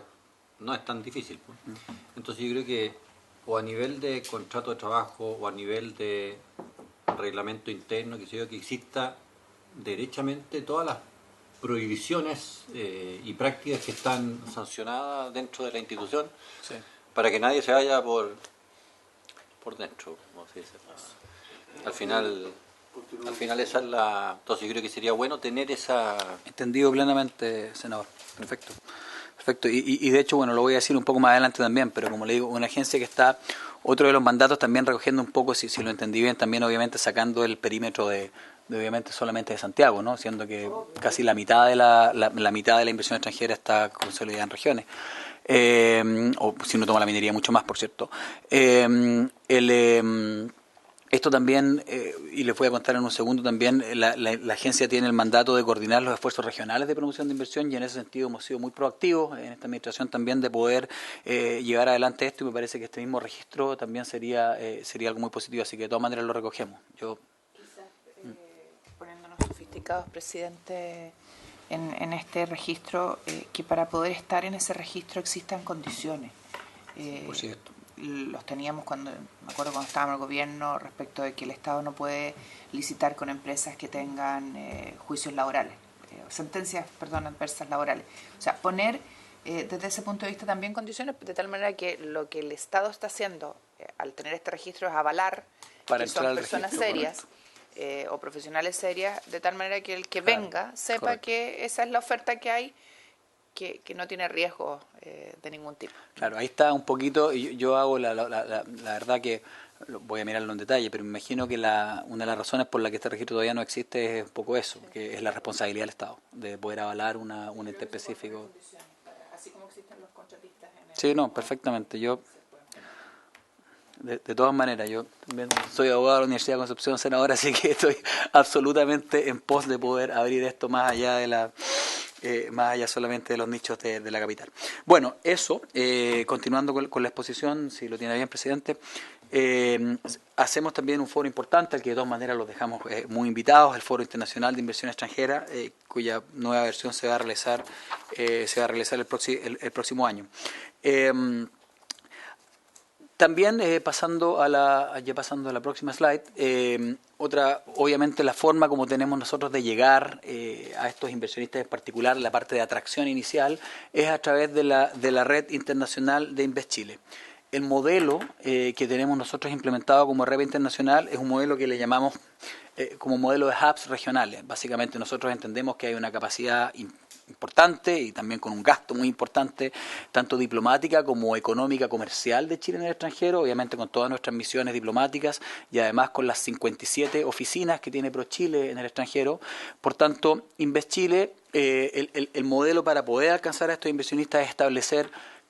no es tan difícil. Pues. Entonces yo creo que o a nivel de contrato de trabajo o a nivel de reglamento interno, que exista derechamente todas las prohibiciones y prácticas que están sancionadas dentro de la institución, para que nadie se vaya por dentro, como se dice. Al final esa es la... Entonces yo creo que sería bueno tener esa... Entendido plenamente, senador. Perfecto. Y de hecho, bueno, lo voy a decir un poco más adelante también, pero como le digo, una agencia que está Otro de los mandatos también recogiendo un poco, si lo entendí bien, también obviamente sacando el perímetro de obviamente solamente de Santiago, ¿no? Siendo que casi la mitad de la mitad de la inversión extranjera está consolidada en regiones. O si no toma la minería mucho más, por cierto. Esto también, y les voy a contar en un segundo también, la agencia tiene el mandato de coordinar los esfuerzos regionales de promoción de inversión y en ese sentido hemos sido muy proactivos en esta administración también de poder llevar adelante esto y me parece que este mismo registro también sería algo muy positivo, así que de todas maneras lo recogemos. Quizás poniéndonos sofisticados, presidente, en este registro, que para poder estar en ese registro existan condiciones. Por cierto. Los teníamos me acuerdo cuando estábamos en el gobierno respecto de que el Estado no puede licitar con empresas que tengan juicios laborales, sentencias, adversas laborales. O sea, poner desde ese punto de vista también condiciones, de tal manera que lo que el Estado está haciendo al tener este registro es avalar para que son personas serias o profesionales serias, de tal manera que el que venga sepa correcto. que esa es la oferta que hay, que no tiene riesgo de ningún tipo. Claro, ahí está un poquito, yo hago la verdad que, voy a mirarlo en detalle, pero me imagino que una de las razones por la que este registro todavía no existe es un poco eso, que es la responsabilidad del Estado, de poder avalar un ente específico. Así como existen los contratistas en el... Sí, no, perfectamente. De todas maneras, yo también soy abogado de la Universidad de Concepción, senador, así que estoy absolutamente en pos de poder abrir esto más allá más allá solamente de los nichos de la capital. Bueno, eso, continuando con la exposición, si lo tiene bien, presidente, hacemos también un foro importante, al que de todas maneras los dejamos muy invitados, el Foro Internacional de Inversión Extranjera, cuya nueva versión se va a realizar el próximo año. También pasando a la próxima slide, obviamente la forma como tenemos nosotros de llegar a estos inversionistas en particular, la parte de atracción inicial, es a través de la red internacional de InvestChile. El modelo que tenemos nosotros implementado como red internacional es un modelo que le llamamos como modelo de hubs regionales. Básicamente nosotros entendemos que hay una capacidad importante y también con un gasto muy importante, tanto diplomática como económica, comercial de Chile en el extranjero, obviamente con todas nuestras misiones diplomáticas y además con las 57 oficinas que tiene ProChile en el extranjero. Por tanto, InvestChile, el modelo para poder alcanzar a estos inversionistas es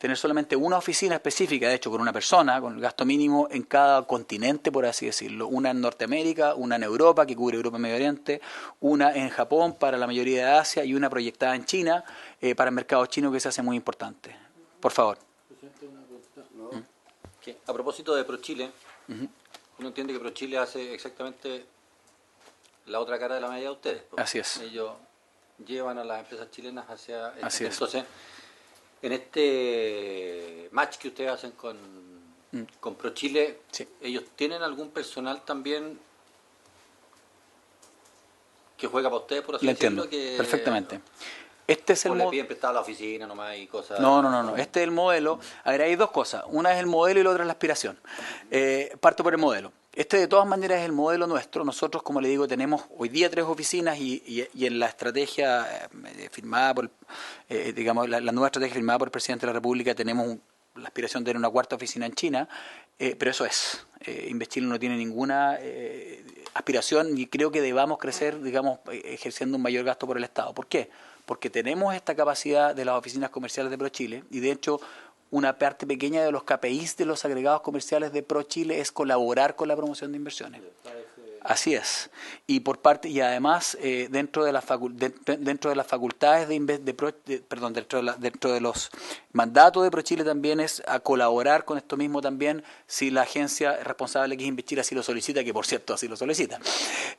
tener solamente una oficina específica, de hecho con una persona, con el gasto mínimo en cada continente, por así decirlo. Una en Norteamérica, una en Europa, que cubre Europa y Medio Oriente, una en Japón para la mayoría de Asia y una proyectada en China para el mercado chino, que se hace muy importante. Por favor. A propósito de ProChile, uno entiende que ProChile hace exactamente la otra cara de la medalla de ustedes. Así es. Ellos llevan a las empresas chilenas hacia... Así es. Entonces, en este match que ustedes hacen con ProChile, sí. ¿Ellos tienen algún personal también que juega para ustedes, por así Lo decirlo? entiendo, perfectamente. Este es el le piden prestado a la oficina nomás y cosas... No. Este es el modelo. A ver, hay dos cosas. Una es el modelo y la otra es la aspiración. Parto por el modelo. Este de todas maneras es el modelo nuestro. Nosotros, como le digo, tenemos hoy día 3 oficinas y en la estrategia firmada por, la nueva estrategia firmada por el presidente de la República tenemos la aspiración de tener una 4ª oficina en China, pero eso es. InvestChile no tiene ninguna aspiración y creo que debamos crecer, ejerciendo un mayor gasto por el Estado. ¿Por qué? Porque tenemos esta capacidad de las oficinas comerciales de ProChile y de hecho una parte pequeña de los KPIs de los agregados comerciales de ProChile es colaborar con la promoción de inversiones. Así es. Y además dentro de las facultades dentro de los mandatos de ProChile también es a colaborar con esto mismo también si la agencia responsable que es InvestChile así lo solicita, que por cierto así lo solicita.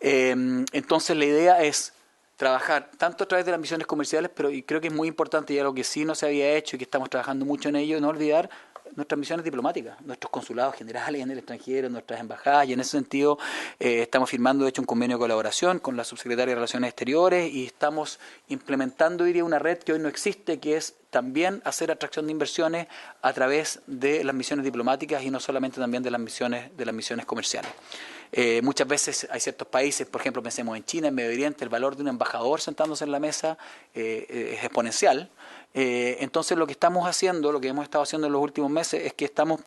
Entonces la idea es trabajar tanto a través de las misiones comerciales, pero y creo que es muy importante y algo que sí no se había hecho y que estamos trabajando mucho en ello, no olvidar nuestras misiones diplomáticas, nuestros consulados generales en el extranjero, nuestras embajadas, y en ese sentido estamos firmando de hecho un convenio de colaboración con la subsecretaria de Relaciones Exteriores y estamos implementando, diría, una red que hoy no existe, que es también hacer atracción de inversiones a través de las misiones diplomáticas y no solamente también de las misiones comerciales. Muchas veces hay ciertos países, por ejemplo, pensemos en China, en Medio Oriente, el valor de un embajador sentándose en la mesa es exponencial. Entonces lo que estamos haciendo, lo que hemos estado haciendo en los últimos meses es que estamos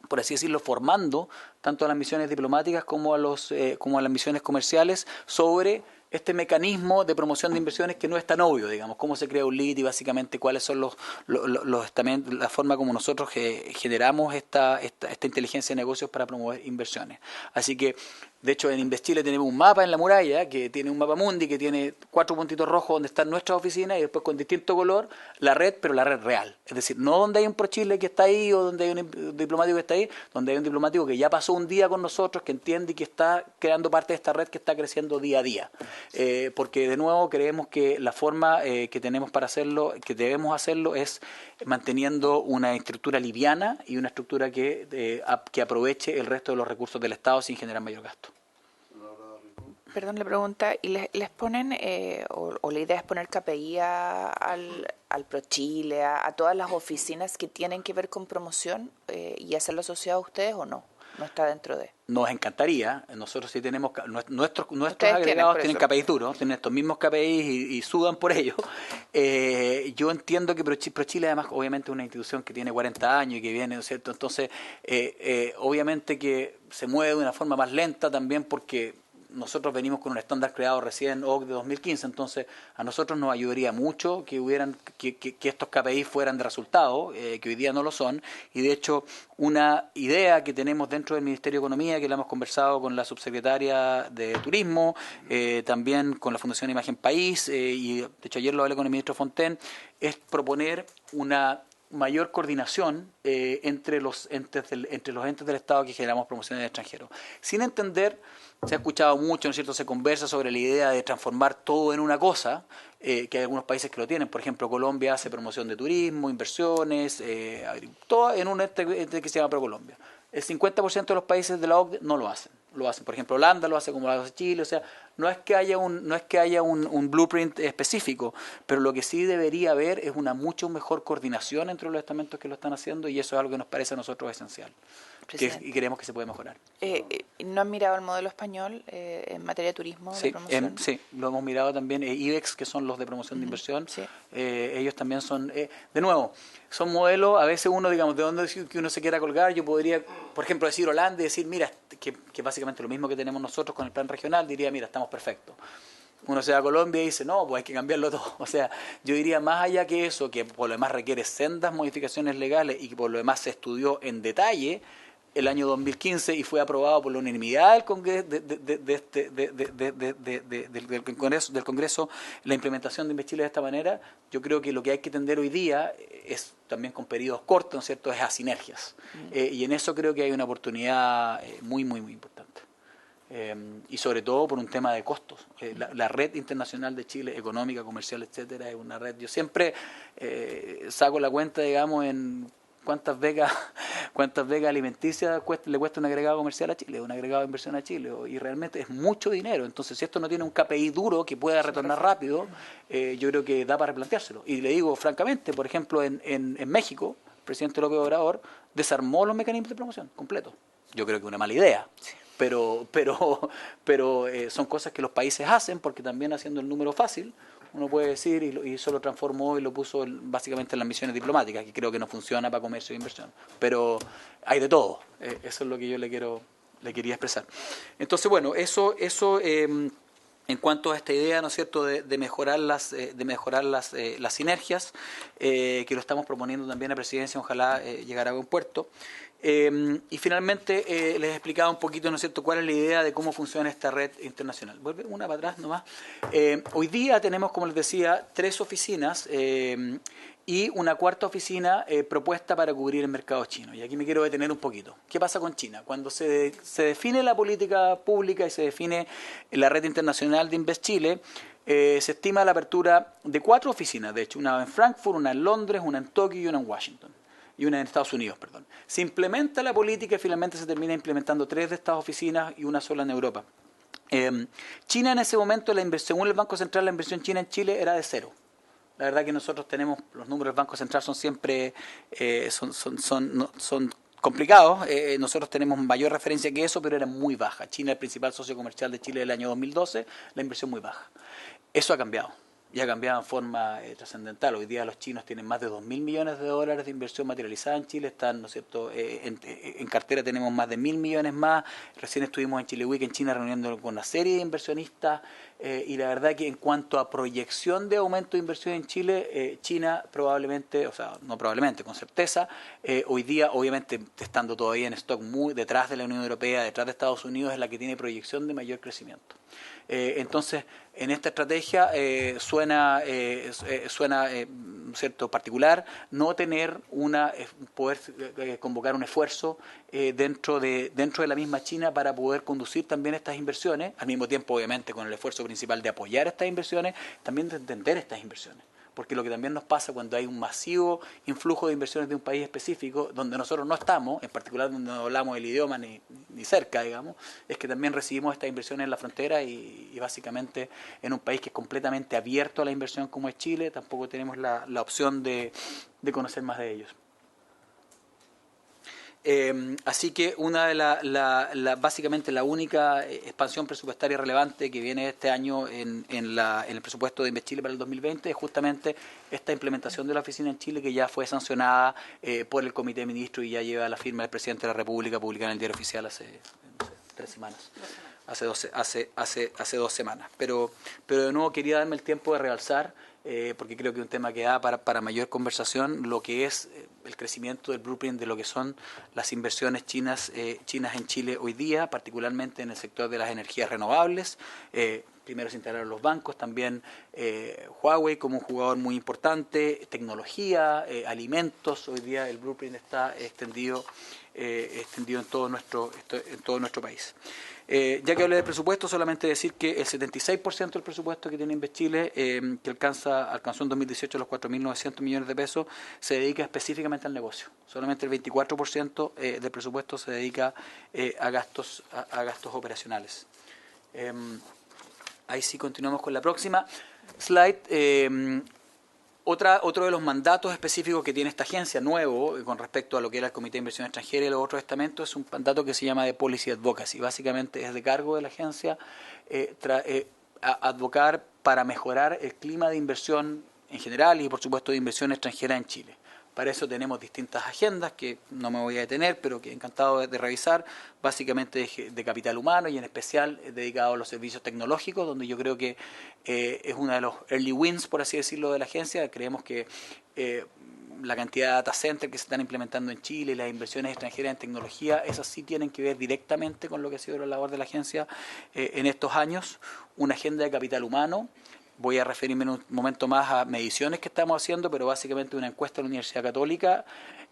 por así decirlo, formando tanto a las misiones diplomáticas como a las misiones comerciales sobre este mecanismo de promoción de inversiones que no es tan obvio, digamos, cómo se crea un lead y básicamente cuáles son la forma como nosotros generamos esta inteligencia de negocios para promover inversiones. Así que, de hecho, en InvestChile tenemos un mapa en la muralla que tiene un mapa mundi que tiene 4 puntitos rojos donde están nuestras oficinas y después con distinto color la red, pero la red real. Es decir, no donde hay un ProChile que está ahí o donde hay un diplomático que está ahí, donde hay un diplomático que ya pasó un día con nosotros, que entiende y que está creando parte de esta red que está creciendo día a día. Porque de nuevo creemos que la forma que tenemos para hacerlo, que debemos hacerlo, es manteniendo una estructura liviana y una estructura que aproveche el resto de los recursos del Estado sin generar mayor gasto. Perdón, le pregunta, ¿y les ponen, o la idea es poner KPI al ProChile, a todas las oficinas que tienen que ver con promoción y hacerlo asociado a ustedes o no? ¿No está dentro de? Nos encantaría, nosotros sí tenemos, nuestros agregados tienen KPIs duros, tienen estos mismos KPIs y sudan por ello. Yo entiendo que ProChile además obviamente es una institución que tiene 40 años y que viene, ¿no es cierto? Entonces, obviamente que se mueve de una forma más lenta también porque nosotros venimos con un estándar creado recién OCDE de 2015, entonces a nosotros nos ayudaría mucho que estos KPI fueran de resultado, que hoy día no lo son, y de hecho una idea que tenemos dentro del Ministerio de Economía, que la hemos conversado con la subsecretaria de Turismo, también con la Fundación Imagen País, y de hecho ayer lo hablé con el ministro Fontaine, es proponer una mayor coordinación entre los entes del Estado que generamos promociones en el extranjero. Sin entender, se ha escuchado mucho, ¿no es cierto?, se conversa sobre la idea de transformar todo en una cosa, que hay algunos países que lo tienen. Por ejemplo, Colombia hace promoción de turismo, inversiones, todo en un ente que se llama ProColombia. El 50% de los países de la OCDE no lo hacen. Lo hacen, por ejemplo, Holanda lo hace como lo hace Chile, o sea, no es que haya un blueprint específico, pero lo que sí debería haber es una mucho mejor coordinación entre los estamentos que lo están haciendo y eso es algo que nos parece a nosotros esencial y creemos que se puede mejorar. ¿No han mirado el modelo español en materia de turismo? Sí, de promoción? sí, lo hemos mirado también. IBEX, que son los de promoción de inversión, sí. Ellos también son, de nuevo, son modelos, a veces uno, digamos, de dónde que uno se quiera colgar, yo podría, por ejemplo, decir Holanda y decir, mira, que básicamente lo mismo que tenemos nosotros con el plan regional, diría, mira, estamos perfectos. Uno se va a Colombia y dice, no, pues hay que cambiarlo todo. O sea, yo diría más allá que eso, que por lo demás requiere sendas modificaciones legales y que por lo demás se estudió en detalle el año 2015 y fue aprobado por la unanimidad del Congreso la implementación de InvestChile de esta manera. Yo creo que lo que hay que tender hoy día es también con periodos cortos, ¿no es cierto?, es a sinergias. Y en eso creo que hay una oportunidad muy importante. Y sobre todo por un tema de costos. La red internacional de Chile, económica, comercial, etcétera, es una red. Yo siempre saco la cuenta, digamos, en cuántas becas alimenticias le cuesta un agregado comercial a Chile, un agregado de inversión a Chile, y realmente es mucho dinero. Entonces, si esto no tiene un KPI duro que pueda retornar rápido, yo creo que da para replanteárselo. Y le digo francamente, por ejemplo, en México, el presidente López Obrador desarmó los mecanismos de promoción completo. Yo creo que es una mala idea. Pero son cosas que los países hacen porque también haciendo el número fácil uno puede decir y eso lo transformó y lo puso básicamente en las misiones diplomáticas, que creo que no funciona para comercio e inversión, pero hay de todo. Eso es lo que yo le quería expresar. Entonces, bueno, eso en cuanto a esta idea, ¿no es cierto?, de mejorar las sinergias, que lo estamos proponiendo también a Presidencia, ojalá llegar a buen puerto. Y finalmente les explicaba un poquito, ¿no es cierto?, cuál es la idea de cómo funciona esta red internacional. Vuelve una para atrás nomás. Hoy día tenemos, como les decía, 3 oficinas y una 4ª oficina propuesta para cubrir el mercado chino. Y aquí me quiero detener un poquito. ¿Qué pasa con China? Cuando se define la política pública y se define la red internacional de InvestChile, se estima la apertura de 4 oficinas, de hecho, una en Frankfurt, una en Londres, una en Tokio y una en Washington. Y una en Estados Unidos, perdón. Se implementa la política y finalmente se termina implementando 3 de estas oficinas y una sola en Europa. China en ese momento, según el Banco Central, la inversión china en Chile era de 0. La verdad que nosotros tenemos, los números del Banco Central son siempre, son complicados. Nosotros tenemos mayor referencia que eso, pero era muy baja. China, el principal socio comercial de Chile del año 2012, la inversión muy baja. Eso ha cambiado. y ha cambiado en forma trascendental. Hoy día los chinos tienen más de 2.000 millones de dólares de inversión materializada en Chile, están, ¿no es cierto?, en cartera tenemos más de 1.000 millones más. Recién estuvimos en Chile Week en China reuniéndonos con una serie de inversionistas, y la verdad que en cuanto a proyección de aumento de inversión en Chile, China probablemente, o sea, no probablemente, con certeza, hoy día, obviamente, estando todavía en stock muy detrás de la Unión Europea, detrás de Estados Unidos, es la que tiene proyección de mayor crecimiento. Entonces, en esta estrategia suena cierto particular no tener poder convocar un esfuerzo dentro de la misma China para poder conducir también estas inversiones, al mismo tiempo, obviamente, con el esfuerzo principal de apoyar estas inversiones, también de entender estas inversiones. Porque lo que también nos pasa cuando hay un masivo influjo de inversiones de un país específico, donde nosotros no estamos, en particular donde no hablamos el idioma ni cerca, digamos, es que también recibimos estas inversiones en la frontera y básicamente en un país que es completamente abierto a la inversión como es Chile, tampoco tenemos la opción de conocer más de ellos. Así que una de básicamente la única expansión presupuestaria relevante que viene este año en el presupuesto de InvestChile para el 2020 es justamente esta implementación de la oficina en Chile, que ya fue sancionada por el Comité de Ministros y ya lleva la firma del Presidente de la República, publicada en el Diario Oficial hace, no sé, 3 semanas. Hace 2 semanas. Pero de nuevo quería darme el tiempo de realzar, porque creo que es un tema que da para mayor conversación, lo que es el crecimiento del blueprint de lo que son las inversiones chinas en Chile hoy día, particularmente en el sector de las energías renovables. Primero se integraron los bancos, también Huawei como un jugador muy importante, tecnología, alimentos. Hoy día el blueprint está extendido en todo nuestro país. Ya que hablé del presupuesto, solamente decir que el 76% del presupuesto que tiene InvestChile, que alcanzó en 2018 los 4.900 millones de pesos, se dedica específicamente al negocio. Solamente el 24% del presupuesto se dedica a gastos operacionales. Ahí sí continuamos con la próxima slide. Otro de los mandatos específicos que tiene esta agencia, nuevo, con respecto a lo que era el Comité de Inversión Extranjera y los otros estamentos, es un mandato que se llama de Policy Advocacy. Básicamente es de cargo de la agencia advocar para mejorar el clima de inversión en general y, por supuesto, de inversión extranjera en Chile. Para eso tenemos distintas agendas que no me voy a detener, pero que encantado de revisar, básicamente de capital humano y en especial dedicado a los servicios tecnológicos, donde yo creo que es uno de los early wins, por así decirlo, de la agencia. Creemos que la cantidad de data centers que se están implementando en Chile y las inversiones extranjeras en tecnología, esas sí tienen que ver directamente con lo que ha sido la labor de la agencia en estos años. Una agenda de capital humano. Voy a referirme en un momento más a mediciones que estamos haciendo, pero básicamente una encuesta de la Universidad Católica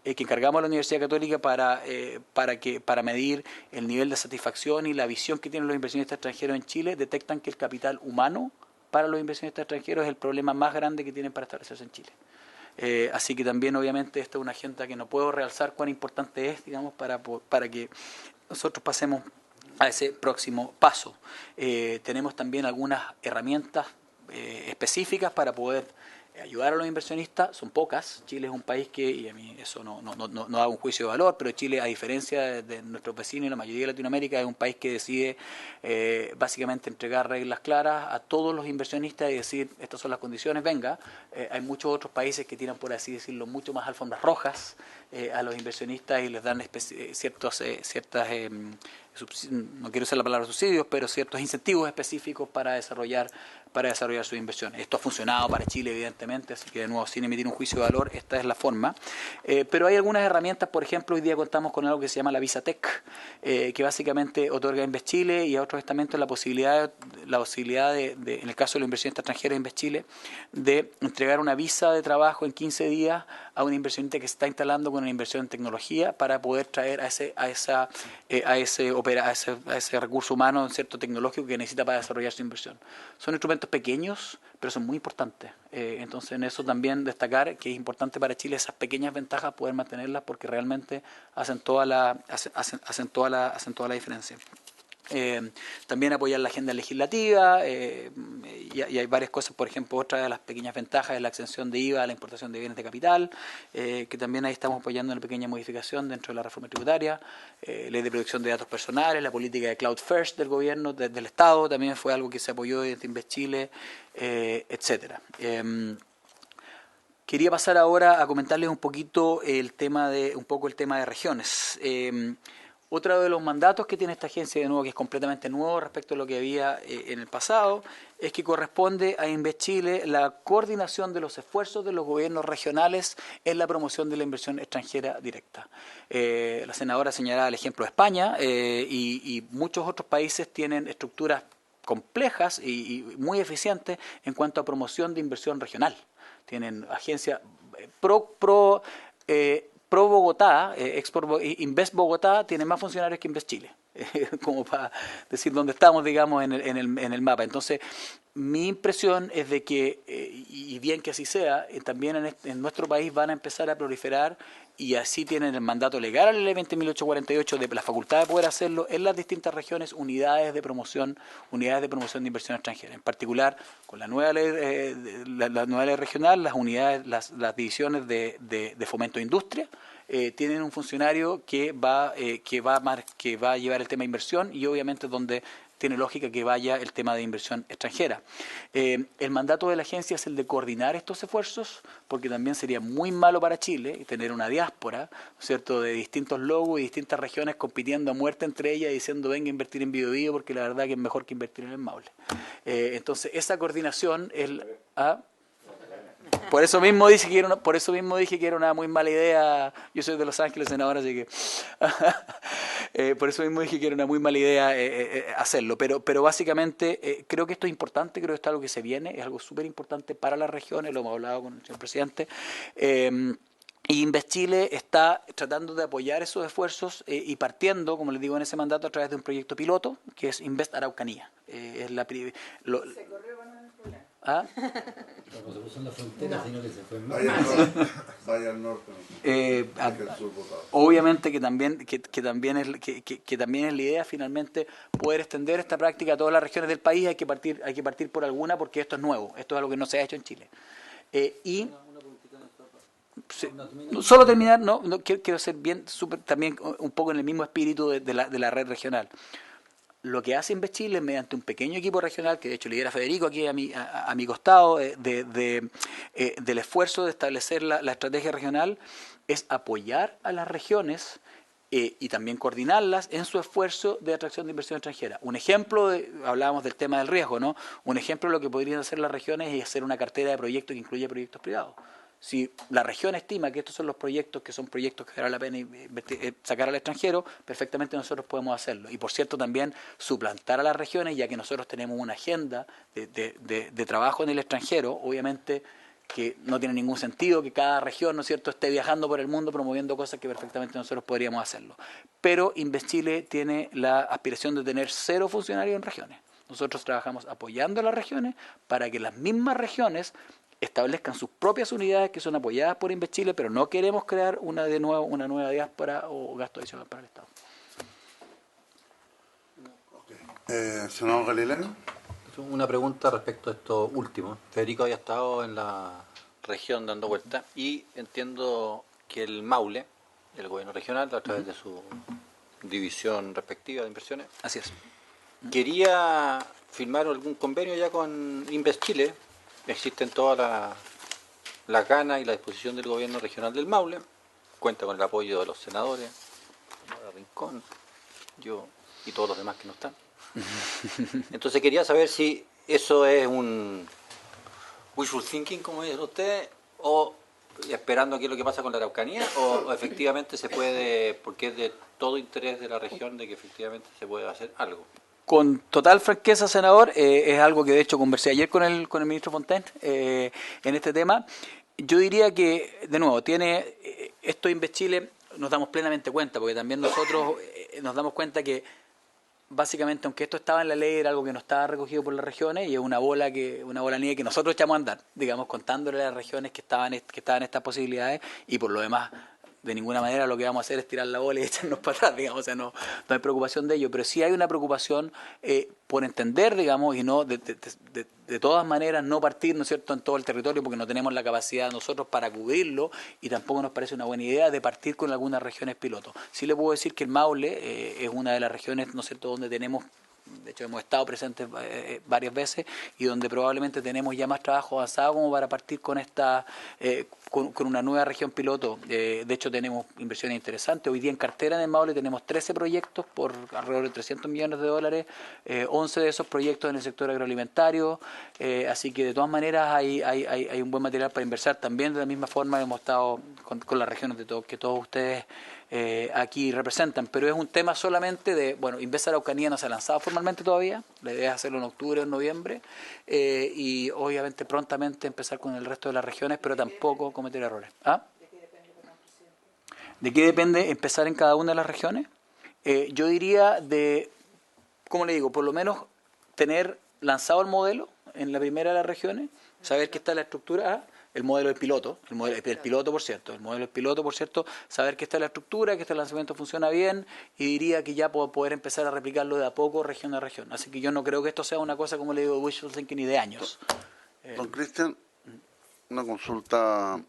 que encargamos a la Universidad Católica para medir el nivel de satisfacción y la visión que tienen los inversionistas extranjeros en Chile. Detectan que el capital humano para los inversionistas extranjeros es el problema más grande que tienen para establecerse en Chile. Así que también, obviamente, esta es una agenda que no puedo realzar cuán importante es, digamos, para que nosotros pasemos a ese próximo paso. Tenemos también algunas herramientas específicas para poder ayudar a los inversionistas. Son pocas. Chile es un país que, y a mí eso no hago un juicio de valor, pero Chile, a diferencia de nuestros vecinos y la mayoría de Latinoamérica, es un país que decide básicamente entregar reglas claras a todos los inversionistas y decir, estas son las condiciones, venga. Hay muchos otros países que tiran, por así decirlo, mucho más alfombras rojas a los inversionistas y les dan ciertas no quiero usar la palabra subsidios, pero ciertos incentivos específicos para desarrollar sus inversiones. Esto ha funcionado para Chile, evidentemente, así que de nuevo, sin emitir un juicio de valor, esta es la forma. Pero hay algunas herramientas, por ejemplo, hoy día contamos con algo que se llama la Visa Tech, que básicamente otorga a InvestChile y a otros estamentos la posibilidad de, en el caso de la inversión extranjera de InvestChile, de entregar una visa de trabajo en 15 días a un inversionista que se está instalando con una inversión en tecnología para poder traer a ese recurso humano, cierto tecnológico que necesita para desarrollar su inversión. Son instrumentos pequeños, pero son muy importantes. Entonces, en eso también destacar que es importante para Chile esas pequeñas ventajas, poder mantenerlas, porque realmente hacen toda la diferencia. También apoyar la agenda legislativa y y hay varias cosas, por ejemplo, otra de las pequeñas ventajas es la exención de IVA a la importación de bienes de capital, que también ahí estamos apoyando una pequeña modificación dentro de la reforma tributaria, ley de protección de datos personales, la política de Cloud First del gobierno, del Estado, también fue algo que se apoyó desde Invest Chile, etcétera. Quería pasar ahora a comentarles un poquito el tema de regiones. Otro de los mandatos que tiene esta agencia, de nuevo, que es completamente nuevo respecto a lo que había en el pasado, es que corresponde a Invest Chile la coordinación de los esfuerzos de los gobiernos regionales en la promoción de la inversión extranjera directa. La senadora señalaba el ejemplo de España y muchos otros países tienen estructuras complejas y muy eficientes en cuanto a promoción de inversión regional. Tienen agencias pro Bogotá, Invest Bogotá tiene más funcionarios que Invest Chile, como para decir dónde estamos, digamos, en el mapa. Entonces, mi impresión es de que, y bien que así sea, también en nuestro país van a empezar a proliferar, y así tienen el mandato legal a la ley 20.1848 de la facultad de poder hacerlo en las distintas regiones, unidades de promoción de inversión extranjera. En particular, con la nueva ley regional, las unidades, las divisiones de fomento de industria, tienen un funcionario que va a llevar el tema de inversión, y obviamente donde tiene lógica que vaya el tema de inversión extranjera. El mandato de la agencia es el de coordinar estos esfuerzos, porque también sería muy malo para Chile tener una diáspora, ¿cierto?, de distintos logos y distintas regiones compitiendo a muerte entre ellas, diciendo venga a invertir en Biobío, porque la verdad que es mejor que invertir en el Maule. Entonces, esa coordinación es... Por eso mismo dije que era una muy mala idea. Yo soy de Los Ángeles, senador, así que por eso mismo dije que era una muy mala idea hacerlo. Pero básicamente creo que esto es importante, creo que esto es algo que se viene, es algo súper importante para las regiones, lo hemos hablado con el señor presidente. Y Invest Chile está tratando de apoyar esos esfuerzos y partiendo, como les digo, en ese mandato a través de un proyecto piloto que es Invest Araucanía. Se corrió con el problema. ¿Ah? No se puso en la frontera, sino que se fue en Vaya al norte. Obviamente que también es la idea finalmente poder extender esta práctica a todas las regiones del país. Hay que partir por alguna, porque esto es nuevo, esto es algo que no se ha hecho en Chile. Solo terminar, quiero ser bien también un poco en el mismo espíritu de la red regional. Lo que hace Invest Chile mediante un pequeño equipo regional, que de hecho lidera Federico aquí a mi costado, del esfuerzo de establecer la estrategia regional, es apoyar a las regiones y también coordinarlas en su esfuerzo de atracción de inversión extranjera. Un ejemplo, hablábamos del tema del riesgo, ¿no? Un ejemplo de lo que podrían hacer las regiones es hacer una cartera de proyectos que incluya proyectos privados. Si la región estima que estos son los proyectos que vale la pena sacar al extranjero, perfectamente nosotros podemos hacerlo. Y por cierto, también suplantar a las regiones, ya que nosotros tenemos una agenda de trabajo en el extranjero, obviamente que no tiene ningún sentido que cada región, ¿no es cierto?, esté viajando por el mundo promoviendo cosas que perfectamente nosotros podríamos hacerlo. Pero Invest Chile tiene la aspiración de tener 0 funcionarios en regiones. Nosotros trabajamos apoyando a las regiones para que las mismas regiones establezcan sus propias unidades que son apoyadas por Invest Chile, pero no queremos crear una nueva diáspora o gasto adicional para el Estado. Senador Galileo. Una pregunta respecto a esto último. Federico había estado en la región dando vueltas y entiendo que el Maule, el gobierno regional, a través de su división respectiva de inversiones, así es, quería firmar algún convenio ya con Invest Chile. Existen toda la gana y la disposición del gobierno regional del Maule, cuenta con el apoyo de los senadores, de Rincón, yo y todos los demás que no están. Entonces quería saber si eso es un wishful thinking, como dicen ustedes, o esperando qué es lo que pasa con la Araucanía, o efectivamente se puede, porque es de todo interés de la región de que efectivamente se puede hacer algo. Con total franqueza, senador, es algo que de hecho conversé ayer con el ministro Fontaine en este tema. Yo diría que, de nuevo, esto Invest Chile, nos damos plenamente cuenta, porque también nosotros nos damos cuenta que básicamente, aunque esto estaba en la ley, era algo que no estaba recogido por las regiones, y es una bola nieve que nosotros echamos a andar, digamos, contándole a las regiones que estaban estas posibilidades, y por lo demás de ninguna manera lo que vamos a hacer es tirar la bola y echarnos para atrás, digamos, o sea, no hay preocupación de ello, pero sí hay una preocupación por entender, digamos, y no de todas maneras no partir, ¿no es cierto?, en todo el territorio, porque no tenemos la capacidad nosotros para cubrirlo, y tampoco nos parece una buena idea de partir con algunas regiones piloto. Sí le puedo decir que el Maule es una de las regiones, ¿no es cierto?, donde tenemos, de hecho hemos estado presentes varias veces, y donde probablemente tenemos ya más trabajo avanzado como para partir con esta con una nueva región piloto. De hecho tenemos inversiones interesantes. Hoy día en cartera en el Maule tenemos 13 proyectos por alrededor de $300 millones, 11 de esos proyectos en el sector agroalimentario, así que de todas maneras hay un buen material para inversar. También de la misma forma hemos estado con las regiones que todos ustedes aquí representan, pero es un tema solamente de, bueno, Invesa Araucanía no se ha lanzado formalmente todavía, la idea es hacerlo en octubre o en noviembre, y obviamente prontamente empezar con el resto de las regiones, pero tampoco cometer errores. ¿Ah? ¿De qué depende empezar en cada una de las regiones? Yo diría de, ¿cómo le digo? Por lo menos tener lanzado el modelo en la primera de las regiones, saber que está la estructura. El modelo del piloto, el modelo por cierto, saber que está la estructura, que este lanzamiento funciona bien, y diría que ya puedo poder empezar a replicarlo de a poco, región a región. Así que yo no creo que esto sea una cosa, como le digo, wishful thinking ni de años. Don Cristian, una consulta.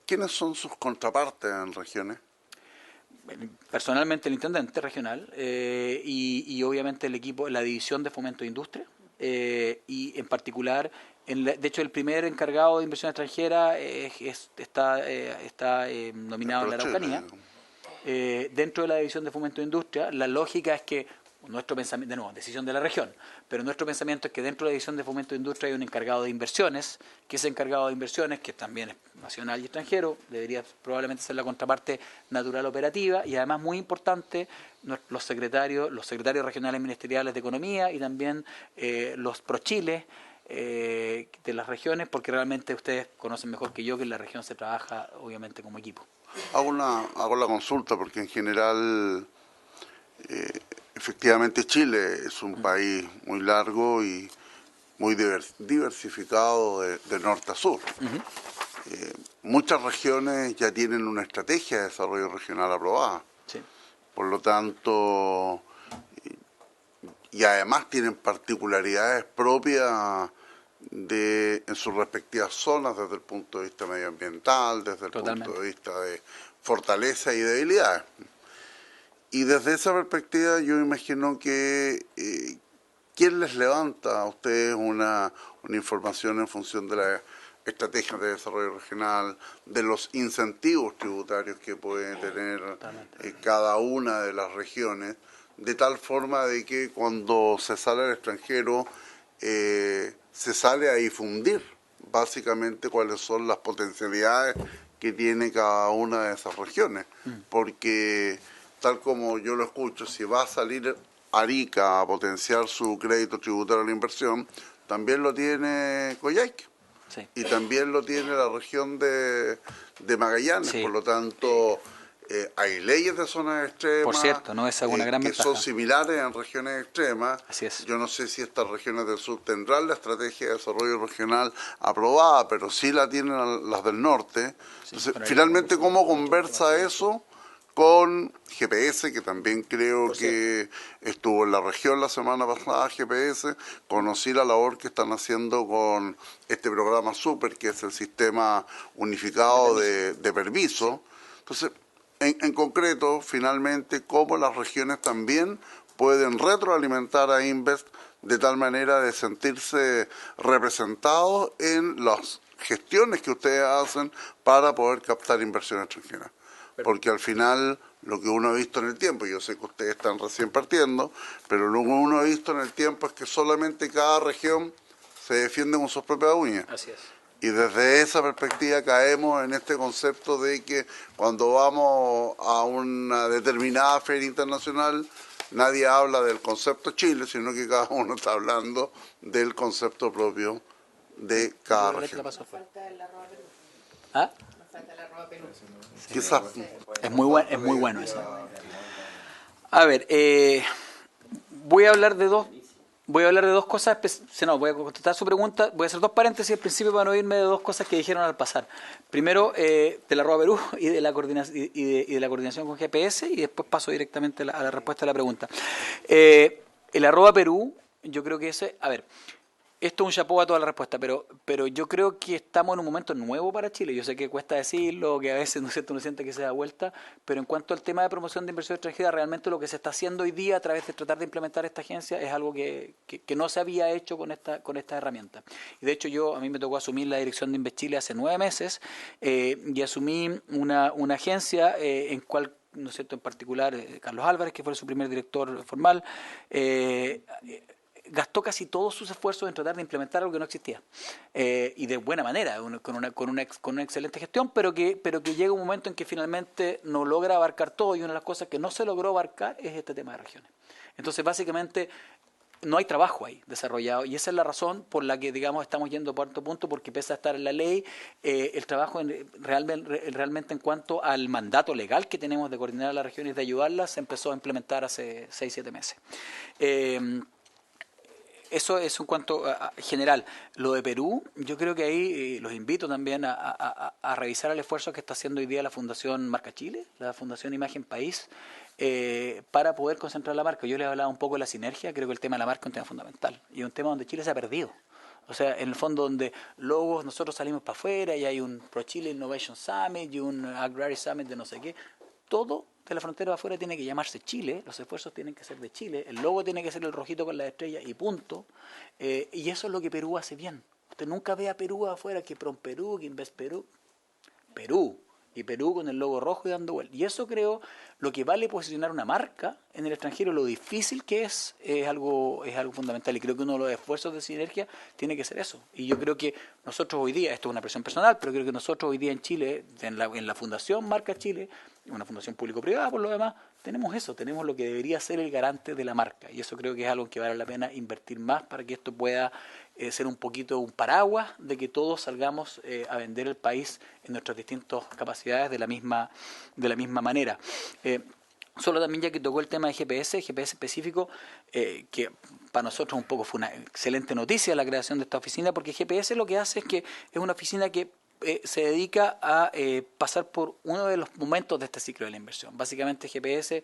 ¿Quiénes son sus contrapartes en regiones? Personalmente el intendente regional y obviamente el equipo, la división de fomento de industria, y en particular... De hecho, el primer encargado de inversión extranjera está nominado en la Araucanía. Dentro de la división de fomento de industria, la lógica es que nuestro pensamiento, de nuevo, decisión de la región, pero nuestro pensamiento es que dentro de la división de fomento de industria hay un encargado de inversiones, que ese encargado de inversiones, que también es nacional y extranjero, debería probablemente ser la contraparte natural operativa, y además muy importante, los secretarios regionales ministeriales de Economía y también los ProChile, de las regiones, porque realmente ustedes conocen mejor que yo que en la región se trabaja obviamente como equipo. Hago la consulta porque en general efectivamente Chile es un país muy largo y muy diversificado de norte a sur. Muchas regiones ya tienen una estrategia de desarrollo regional aprobada. Sí. Por lo tanto, y además tienen particularidades propias en sus respectivas zonas desde el punto de vista medioambiental, desde el punto de vista de fortaleza y debilidades. Y desde esa perspectiva yo imagino que ¿quién les levanta a ustedes una información en función de la estrategia de desarrollo regional, de los incentivos tributarios que puede tener cada una de las regiones, de tal forma de que cuando se sale al extranjero se sale a difundir básicamente cuáles son las potencialidades que tiene cada una de esas regiones? Porque tal como yo lo escucho, si va a salir Arica a potenciar su crédito tributario a la inversión, también lo tiene Coyhaique. Sí. Y también lo tiene la región de Magallanes. Sí. Por lo tanto, hay leyes de zonas extremas. Por cierto, no es alguna gran que ventaja. son similares en regiones extremas. Así es. Yo no sé si estas regiones del sur tendrán la estrategia de desarrollo regional aprobada, pero sí la tienen las del norte. Entonces, finalmente, ¿cómo conversa eso con GPS, que también creo que estuvo en la región la semana pasada? GPS, conocí la labor que están haciendo con este programa SUPER, que es el sistema unificado de permiso. Entonces, en concreto, finalmente, cómo las regiones también pueden retroalimentar a Invest de tal manera de sentirse representados en las gestiones que ustedes hacen para poder captar inversión extranjera. Porque al final lo que uno ha visto en el tiempo, yo sé que ustedes están recién partiendo, pero lo que uno ha visto en el tiempo es que solamente cada región se defiende con sus propias uñas. Así es. Y desde esa perspectiva caemos en este concepto de que cuando vamos a una determinada feria internacional, nadie habla del concepto Chile, sino que cada uno está hablando del concepto propio de cada región. ¿Ah? Quizás. Es muy bueno eso. A ver, voy a hablar de Voy a hablar de dos cosas, no, voy a contestar su pregunta, voy a hacer dos paréntesis al principio para no irme de dos cosas que dijeron al pasar. Primero, de la Arroba Perú y de la coordinación con GPS, y después paso directamente a la respuesta a la pregunta. El Arroba Perú, yo creo que esto es un chapó a toda la respuesta, pero yo creo que estamos en un momento nuevo para Chile. Yo sé que cuesta decirlo, que a veces ¿no es cierto? Uno siente que se da vuelta, pero en cuanto al tema de promoción de inversión extranjera, realmente lo que se está haciendo hoy día a través de tratar de implementar esta agencia es algo que no se había hecho con esta herramienta. Y de hecho a mí me tocó asumir la dirección de InvestChile hace 9 meses y asumí una agencia en cual, ¿no es cierto?, en particular Carlos Álvarez, que fue su primer director formal, gastó casi todos sus esfuerzos en tratar de implementar algo que no existía y de buena manera, con una excelente gestión, pero que llega un momento en que finalmente no logra abarcar todo, y una de las cosas que no se logró abarcar es este tema de regiones. Entonces básicamente no hay trabajo ahí desarrollado, y esa es la razón por la que, digamos, estamos yendo a cuarto punto, porque pese a estar en la ley, el trabajo realmente en cuanto al mandato legal que tenemos de coordinar a las regiones y de ayudarlas se empezó a implementar hace 6-7 meses. Eso es en cuanto a general. Lo de Perú, yo creo que ahí los invito también a revisar el esfuerzo que está haciendo hoy día la Fundación Marca Chile, la Fundación Imagen País, para poder concentrar la marca. Yo les hablaba un poco de la sinergia, creo que el tema de la marca es un tema fundamental y un tema donde Chile se ha perdido. O sea, en el fondo donde luego nosotros salimos para afuera y hay un ProChile Innovation Summit y un Agrary Summit de no sé qué, todo de la frontera de afuera tiene que llamarse Chile, los esfuerzos tienen que ser de Chile, el logo tiene que ser el rojito con la estrella y punto. Y eso es lo que Perú hace bien. Usted nunca ve a Perú afuera, que Prom Perú, que Invest Perú. Perú. Y Perú con el logo rojo y dando vuelta. Y eso creo, lo que vale posicionar una marca en el extranjero, lo difícil que es algo fundamental. Y creo que uno de los esfuerzos de sinergia tiene que ser eso. Y yo creo que nosotros hoy día, esto es una presión personal, pero creo que nosotros hoy día en Chile, en la Fundación Marca Chile, una fundación público-privada por lo demás, tenemos eso, tenemos lo que debería ser el garante de la marca. Y eso creo que es algo que vale la pena invertir más para que esto pueda ser un poquito un paraguas de que todos salgamos a vender el país en nuestras distintas capacidades de la misma manera. Solo también, ya que tocó el tema de GPS específico, que para nosotros un poco fue una excelente noticia la creación de esta oficina, porque GPS lo que hace es que es una oficina que se dedica a pasar por uno de los momentos de este ciclo de la inversión. Básicamente GPS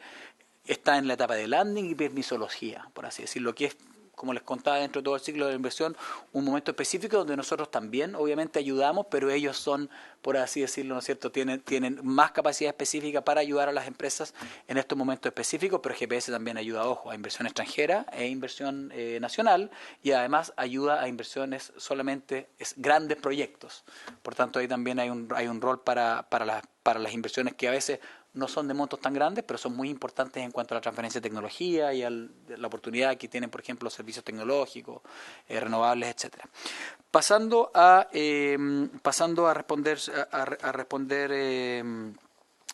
está en la etapa de landing y permisología, por así decirlo, que es, como les contaba, dentro de todo el ciclo de la inversión, un momento específico donde nosotros también, obviamente, ayudamos, pero ellos son, por así decirlo, ¿no es cierto?, tienen más capacidad específica para ayudar a las empresas en estos momentos específicos, pero GPS también ayuda, ojo, a inversión extranjera e inversión nacional, y además ayuda a inversiones solamente grandes proyectos. Por tanto, ahí también hay un rol para las inversiones que a veces no son de montos tan grandes, pero son muy importantes en cuanto a la transferencia de tecnología y a la oportunidad que tienen, por ejemplo, los servicios tecnológicos, renovables, etcétera. Pasando a responder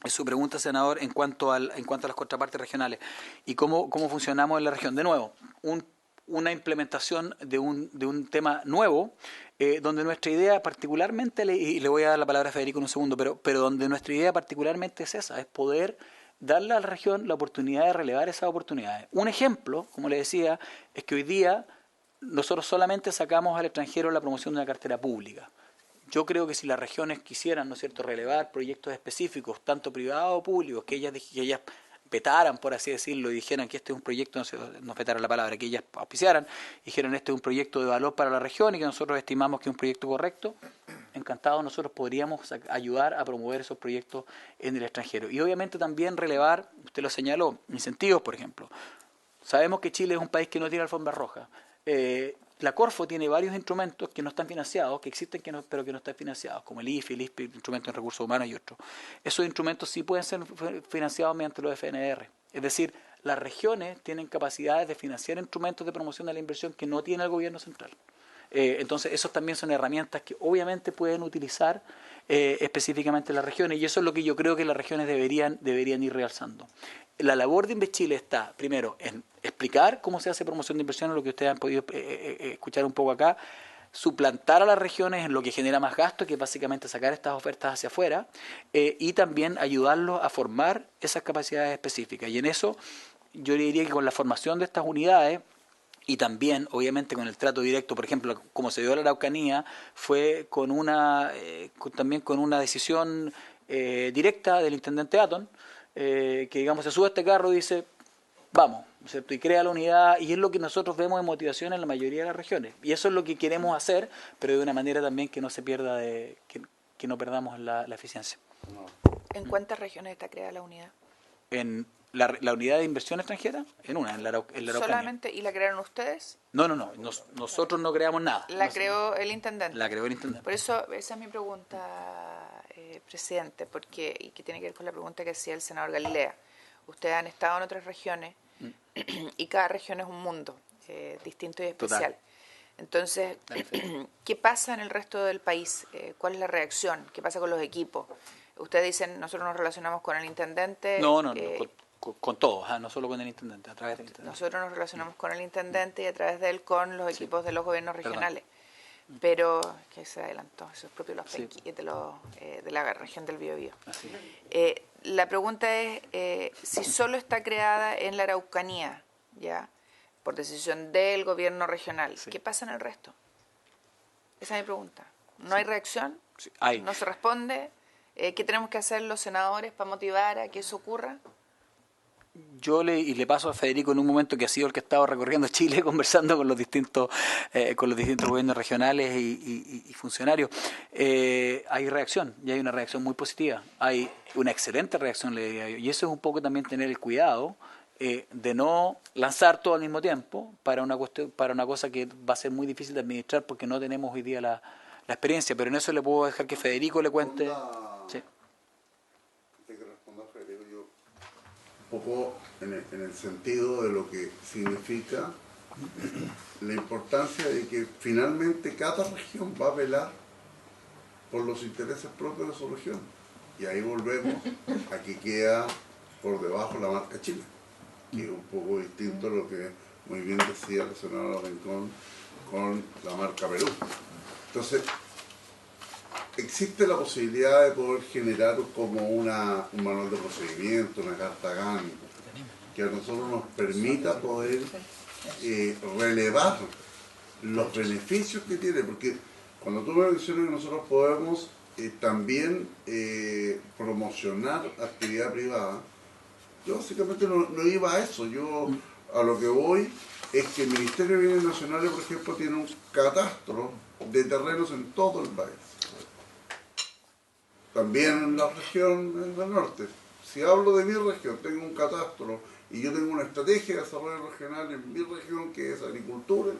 su pregunta, senador, en cuanto a las contrapartes regionales y cómo funcionamos en la región. De nuevo, una implementación de un tema nuevo, donde nuestra idea particularmente, y le voy a dar la palabra a Federico en un segundo, pero donde nuestra idea particularmente es esa, es poder darle a la región la oportunidad de relevar esas oportunidades. Un ejemplo, como le decía, es que hoy día nosotros solamente sacamos al extranjero la promoción de una cartera pública. Yo creo que si las regiones quisieran, ¿no es cierto?, relevar proyectos específicos, tanto privados o públicos, que ellas vetaran, por así decirlo, y dijeran que este es un proyecto, no vetaran la palabra, que ellas auspiciaran, dijeran este es un proyecto de valor para la región y que nosotros estimamos que es un proyecto correcto, encantados nosotros podríamos ayudar a promover esos proyectos en el extranjero. Y obviamente también relevar, usted lo señaló, incentivos, por ejemplo. Sabemos que Chile es un país que no tiene alfombra roja. La Corfo tiene varios instrumentos que no están financiados, que existen pero que no están financiados, como el IFE, el ISPI, el Instrumento en Recursos Humanos y otros. Esos instrumentos sí pueden ser financiados mediante los FNR. Es decir, las regiones tienen capacidades de financiar instrumentos de promoción de la inversión que no tiene el gobierno central. Entonces, esos también son herramientas que obviamente pueden utilizar específicamente las regiones, y eso es lo que yo creo que las regiones deberían ir realzando. La labor de InvestChile está, primero, en explicar cómo se hace promoción de inversión, lo que ustedes han podido escuchar un poco acá, suplantar a las regiones en lo que genera más gasto, que es básicamente sacar estas ofertas hacia afuera, y también ayudarlos a formar esas capacidades específicas. Y en eso yo le diría que con la formación de estas unidades, y también, obviamente, con el trato directo, por ejemplo, como se dio la Araucanía, fue con también con una decisión directa del intendente Atton, que digamos se sube a este carro y dice, vamos, ¿cierto? Y crea la unidad, y es lo que nosotros vemos en motivación en la mayoría de las regiones. Y eso es lo que queremos hacer, pero de una manera también que no se pierda, que no perdamos la eficiencia. ¿En cuántas regiones está creada la unidad? En la unidad de inversión extranjera, en la Araucanía. ¿Solamente? ¿Y la crearon ustedes? No. Nosotros no creamos nada. La creó el intendente. La creó el intendente. Por eso, esa es mi pregunta, presidente, y que tiene que ver con la pregunta que hacía el senador Galilea. Ustedes han estado en otras regiones y cada región es un mundo distinto y especial. Total. Entonces, ¿qué pasa en el resto del país? ¿Cuál es la reacción? ¿Qué pasa con los equipos? Ustedes dicen, nosotros nos relacionamos con el intendente. No, con todos, no solo con el intendente, a través del intendente. Nosotros nos relacionamos con el intendente y a través de él con los equipos de los gobiernos regionales. Perdón. Pero, que se adelantó, eso es propio de la región del Biobío. La pregunta es, si solo está creada en la Araucanía, ¿ya? Por decisión del gobierno regional, ¿qué pasa en el resto? Esa es mi pregunta. ¿No hay reacción? Sí, hay. ¿No se responde? ¿Qué tenemos que hacer los senadores para motivar a que eso ocurra? Yo le paso a Federico en un momento que ha sido el que ha estado recorriendo Chile conversando con los distintos gobiernos regionales y funcionarios. Hay reacción, y hay una reacción muy positiva. Hay una excelente reacción, le diría yo. Y eso es un poco también tener el cuidado de no lanzar todo al mismo tiempo para una cosa que va a ser muy difícil de administrar porque no tenemos hoy día la experiencia. Pero en eso le puedo dejar que Federico le cuente. Sí. Un poco en el sentido de lo que significa la importancia de que finalmente cada región va a velar por los intereses propios de su región. Y ahí volvemos a que queda por debajo la marca Chile, que es un poco distinto a lo que muy bien decía el senador Rincón con la marca Perú. Entonces, existe la posibilidad de poder generar como un manual de procedimiento, una carta GAN, que a nosotros nos permita poder relevar los beneficios que tiene, porque cuando tú me mencionas que nosotros podemos también promocionar actividad privada, yo básicamente no iba a eso. Yo a lo que voy es que el Ministerio de Bienes Nacionales, por ejemplo, tiene un catastro de terrenos en todo el país. También en la región del norte. Si hablo de mi región, tengo un catastro y yo tengo una estrategia de desarrollo regional en mi región que es agricultura,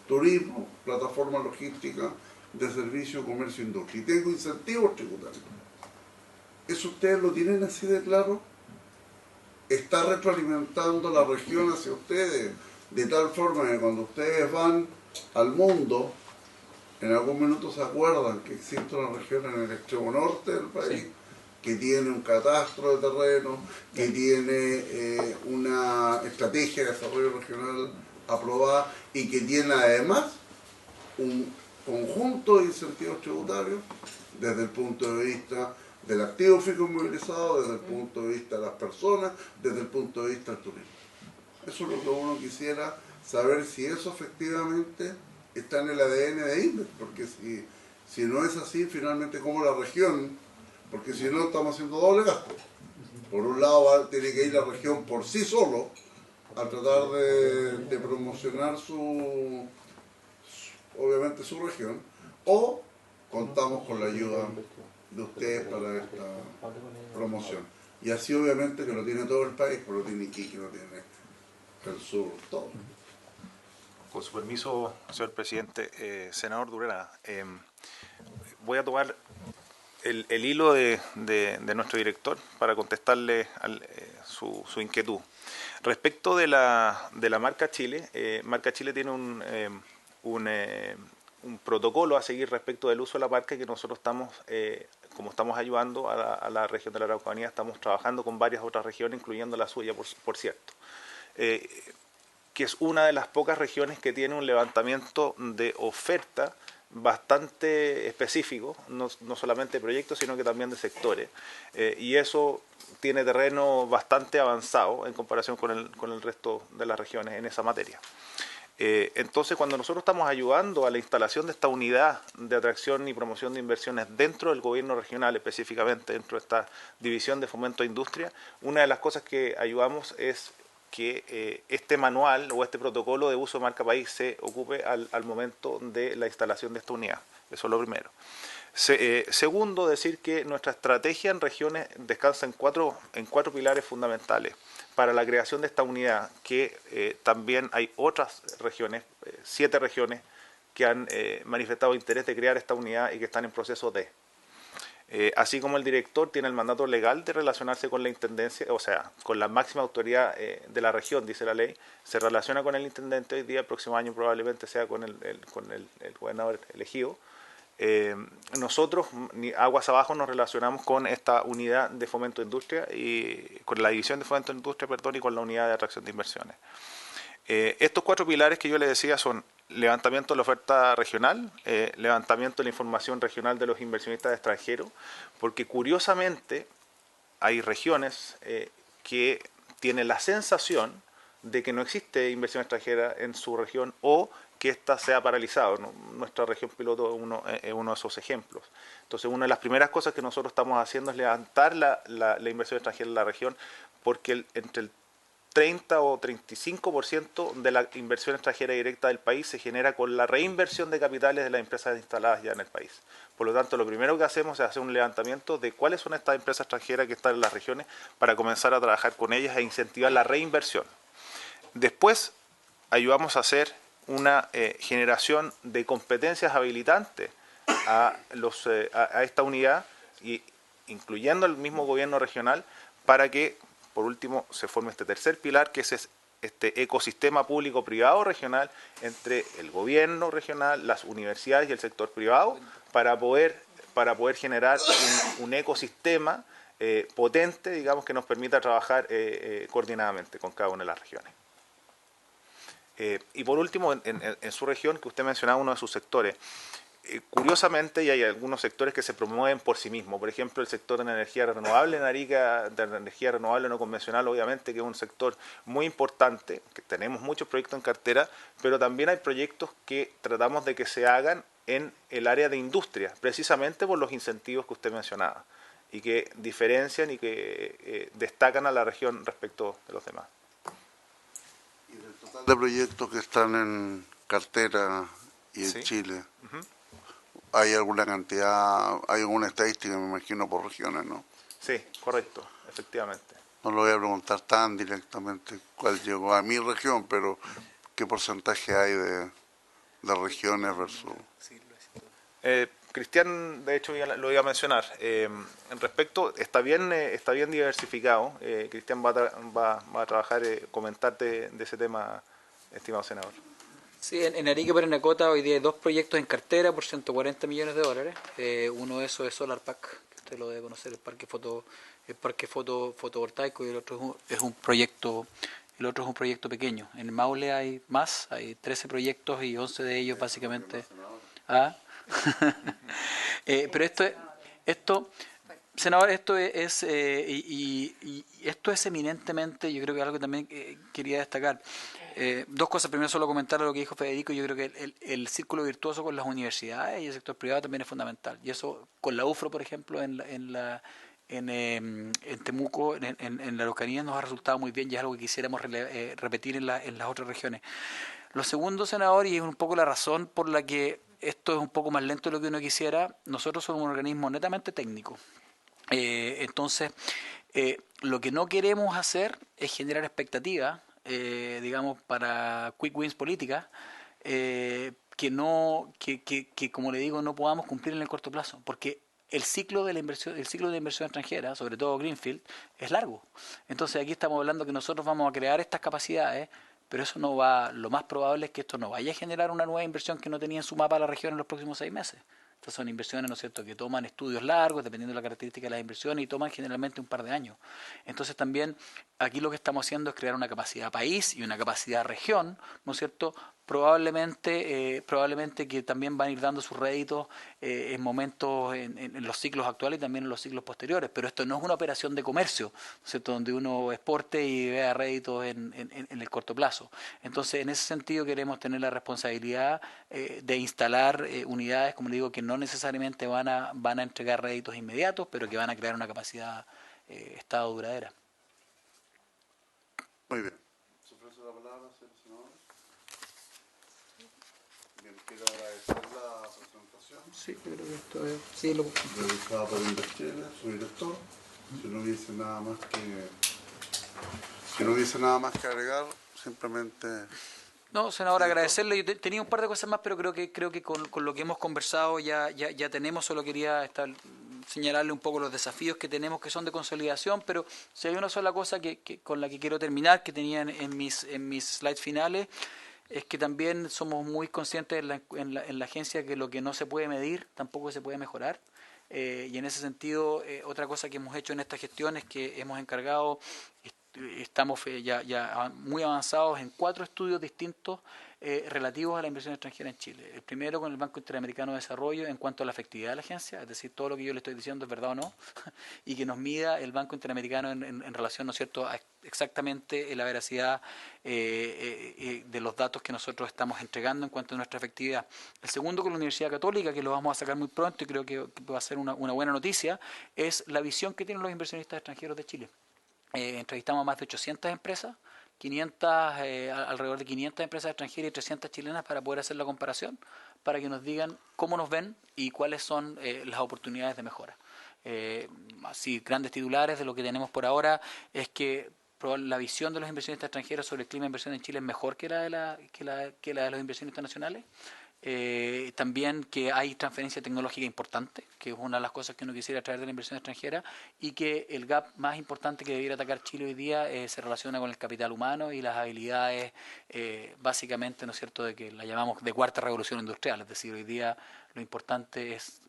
turismo, plataforma logística, de servicio, comercio, industria. Y tengo incentivos tributarios. ¿Eso ustedes lo tienen así de claro? ¿Está retroalimentando la región hacia ustedes de tal forma que cuando ustedes van al mundo, en algún minuto se acuerdan que existe una región en el extremo norte del país, sí, que tiene un catastro de terreno, que tiene una estrategia de desarrollo regional aprobada y que tiene además un conjunto de incentivos tributarios desde el punto de vista del activo fijo inmovilizado, desde el punto de vista de las personas, desde el punto de vista del turismo? Eso es lo que uno quisiera saber, si eso efectivamente está en el ADN de Inves, porque si no es así, finalmente como la región, porque si no estamos haciendo doble gasto. Por un lado tiene que ir la región por sí solo a tratar de promocionar obviamente su región, o contamos con la ayuda de ustedes para esta promoción. Y así obviamente que lo tiene todo el país, pero lo tiene Iquique, lo tiene el sur, todo. Con su permiso, señor presidente, senador Durera, voy a tomar el hilo de nuestro director para contestarle su inquietud. Respecto de la marca Chile tiene un protocolo a seguir respecto del uso de la marca, que nosotros estamos, como estamos ayudando a la región de la Araucanía, estamos trabajando con varias otras regiones, incluyendo la suya, por cierto. Que es una de las pocas regiones que tiene un levantamiento de oferta bastante específico, no solamente de proyectos, sino que también de sectores. Y eso tiene terreno bastante avanzado en comparación con el resto de las regiones en esa materia. Entonces, cuando nosotros estamos ayudando a la instalación de esta unidad de atracción y promoción de inversiones dentro del gobierno regional, específicamente dentro de esta división de fomento a industria, una de las cosas que ayudamos es que este manual o este protocolo de uso de marca país se ocupe al momento de la instalación de esta unidad. Eso es lo primero. Segundo, decir que nuestra estrategia en regiones descansa en cuatro pilares fundamentales para la creación de esta unidad, que también hay otras regiones, 7 regiones, que han manifestado interés de crear esta unidad y que están en proceso de. Así como el director tiene el mandato legal de relacionarse con la intendencia, o sea, con la máxima autoridad de la región, dice la ley, se relaciona con el intendente hoy día, el próximo año probablemente sea con el gobernador elegido. Nosotros, aguas abajo, nos relacionamos con esta unidad de fomento de industria y con la división de fomento de industria, y con la unidad de atracción de inversiones. Estos 4 pilares que yo les decía son levantamiento de la oferta regional, levantamiento de la información regional de los inversionistas extranjeros, porque curiosamente hay regiones que tienen la sensación de que no existe inversión extranjera en su región o que ésta se ha paralizado. Nuestra región piloto es uno de esos ejemplos. Entonces, una de las primeras cosas que nosotros estamos haciendo es levantar la inversión extranjera en la región, porque entre el 30 o 35% de la inversión extranjera directa del país se genera con la reinversión de capitales de las empresas instaladas ya en el país. Por lo tanto, lo primero que hacemos es hacer un levantamiento de cuáles son estas empresas extranjeras que están en las regiones para comenzar a trabajar con ellas e incentivar la reinversión. Después, ayudamos a hacer una generación de competencias habilitantes a esta unidad, incluyendo el mismo gobierno regional, para que, por último, se forme este tercer pilar, que es este ecosistema público-privado regional entre el gobierno regional, las universidades y el sector privado, para poder generar un ecosistema potente, digamos, que nos permita trabajar coordinadamente con cada una de las regiones. Y por último, en su región, que usted mencionaba uno de sus sectores, curiosamente, y hay algunos sectores que se promueven por sí mismos. Por ejemplo, el sector de la energía renovable en Arica, de la energía renovable no convencional, obviamente, que es un sector muy importante, que tenemos muchos proyectos en cartera, pero también hay proyectos que tratamos de que se hagan en el área de industria, precisamente por los incentivos que usted mencionaba, y que diferencian y que destacan a la región respecto de los demás. ¿Y del total de proyectos que están en cartera y en ¿Sí? Chile? Uh-huh. ¿Hay alguna cantidad, hay alguna estadística, me imagino, por regiones, no? Sí, correcto, efectivamente. No lo voy a preguntar tan directamente cuál llegó a mi región, pero ¿qué porcentaje hay de regiones versus...? Cristian, de hecho, ya lo iba a mencionar. En respecto, está bien diversificado. Cristian va a trabajar, comentarte de ese tema, estimado senador. Sí, en Arica y Parinacota hoy día hay 2 proyectos en cartera por $140 millones. Uno de esos es Solar Park, que usted lo debe conocer, el parque fotovoltaico, y el otro es un proyecto pequeño. En Maule hay 13 proyectos y 11 de ellos básicamente. Pero senador, esto es esto es eminentemente, yo creo que algo que también quería destacar. 2 cosas. Primero, solo comentar lo que dijo Federico. Yo creo que el círculo virtuoso con las universidades y el sector privado también es fundamental. Y eso con la UFRO, por ejemplo, en Temuco, en la Araucanía, nos ha resultado muy bien y es algo que quisiéramos repetir en las otras regiones. Lo segundo, senador, y es un poco la razón por la que esto es un poco más lento de lo que uno quisiera, nosotros somos un organismo netamente técnico. Entonces, lo que no queremos hacer es generar expectativas, digamos, para quick wins políticas, que como le digo, no podamos cumplir en el corto plazo, porque el ciclo de inversión extranjera, sobre todo Greenfield, es largo. Entonces aquí estamos hablando que nosotros vamos a crear estas capacidades, pero eso no va, lo más probable es que esto no vaya a generar una nueva inversión que no tenía en su mapa la región en los próximos 6 meses. Estas son inversiones, ¿no es cierto?, que toman estudios largos, dependiendo de la característica de las inversiones, y toman generalmente un par de años. Entonces también aquí lo que estamos haciendo es crear una capacidad país y una capacidad región, ¿no es cierto?, probablemente que también van a ir dando sus réditos en momentos, en los ciclos actuales y también en los ciclos posteriores. Pero esto no es una operación de comercio, ¿cierto?, donde uno exporte y vea réditos en el corto plazo. Entonces, en ese sentido queremos tener la responsabilidad de instalar unidades, como le digo, que no necesariamente van a entregar réditos inmediatos, pero que van a crear una capacidad estado duradera. Muy bien. ¿Se ofrece la palabra, señor senador? Bien, quiero agradecer la presentación. Sí, yo creo que esto es... Sí, lo... realizada por Inverchile, su director. Si no hubiese nada más que agregar, simplemente... No, senador, agradecerle. Yo tenía un par de cosas más, pero creo que con lo que hemos conversado ya tenemos. Solo quería señalarle un poco los desafíos que tenemos, que son de consolidación, pero si hay una sola cosa con la que quiero terminar, que tenía en mis slides finales, es que también somos muy conscientes en la agencia que lo que no se puede medir tampoco se puede mejorar. Y en ese sentido, otra cosa que hemos hecho en esta gestión es que hemos encargado, estamos ya muy avanzados en 4 estudios distintos relativos a la inversión extranjera en Chile. El primero con el Banco Interamericano de Desarrollo en cuanto a la efectividad de la agencia, es decir, todo lo que yo le estoy diciendo es verdad o no, y que nos mida el Banco Interamericano en relación, ¿no es cierto?, a exactamente la veracidad de los datos que nosotros estamos entregando en cuanto a nuestra efectividad. El segundo con la Universidad Católica, que lo vamos a sacar muy pronto y creo que va a ser una buena noticia, es la visión que tienen los inversionistas extranjeros de Chile. Entrevistamos a más de 800 empresas, alrededor de 500 empresas extranjeras y 300 chilenas para poder hacer la comparación, para que nos digan cómo nos ven y cuáles son las oportunidades de mejora. Así, grandes titulares de lo que tenemos por ahora es que la visión de los inversionistas extranjeros sobre el clima de inversión en Chile es mejor que la de los inversionistas nacionales. También que hay transferencia tecnológica importante, que es una de las cosas que uno quisiera traer de la inversión extranjera, y que el gap más importante que debiera atacar Chile hoy día se relaciona con el capital humano y las habilidades, básicamente, ¿no es cierto?, de que la llamamos de cuarta revolución industrial. Es decir, hoy día lo importante es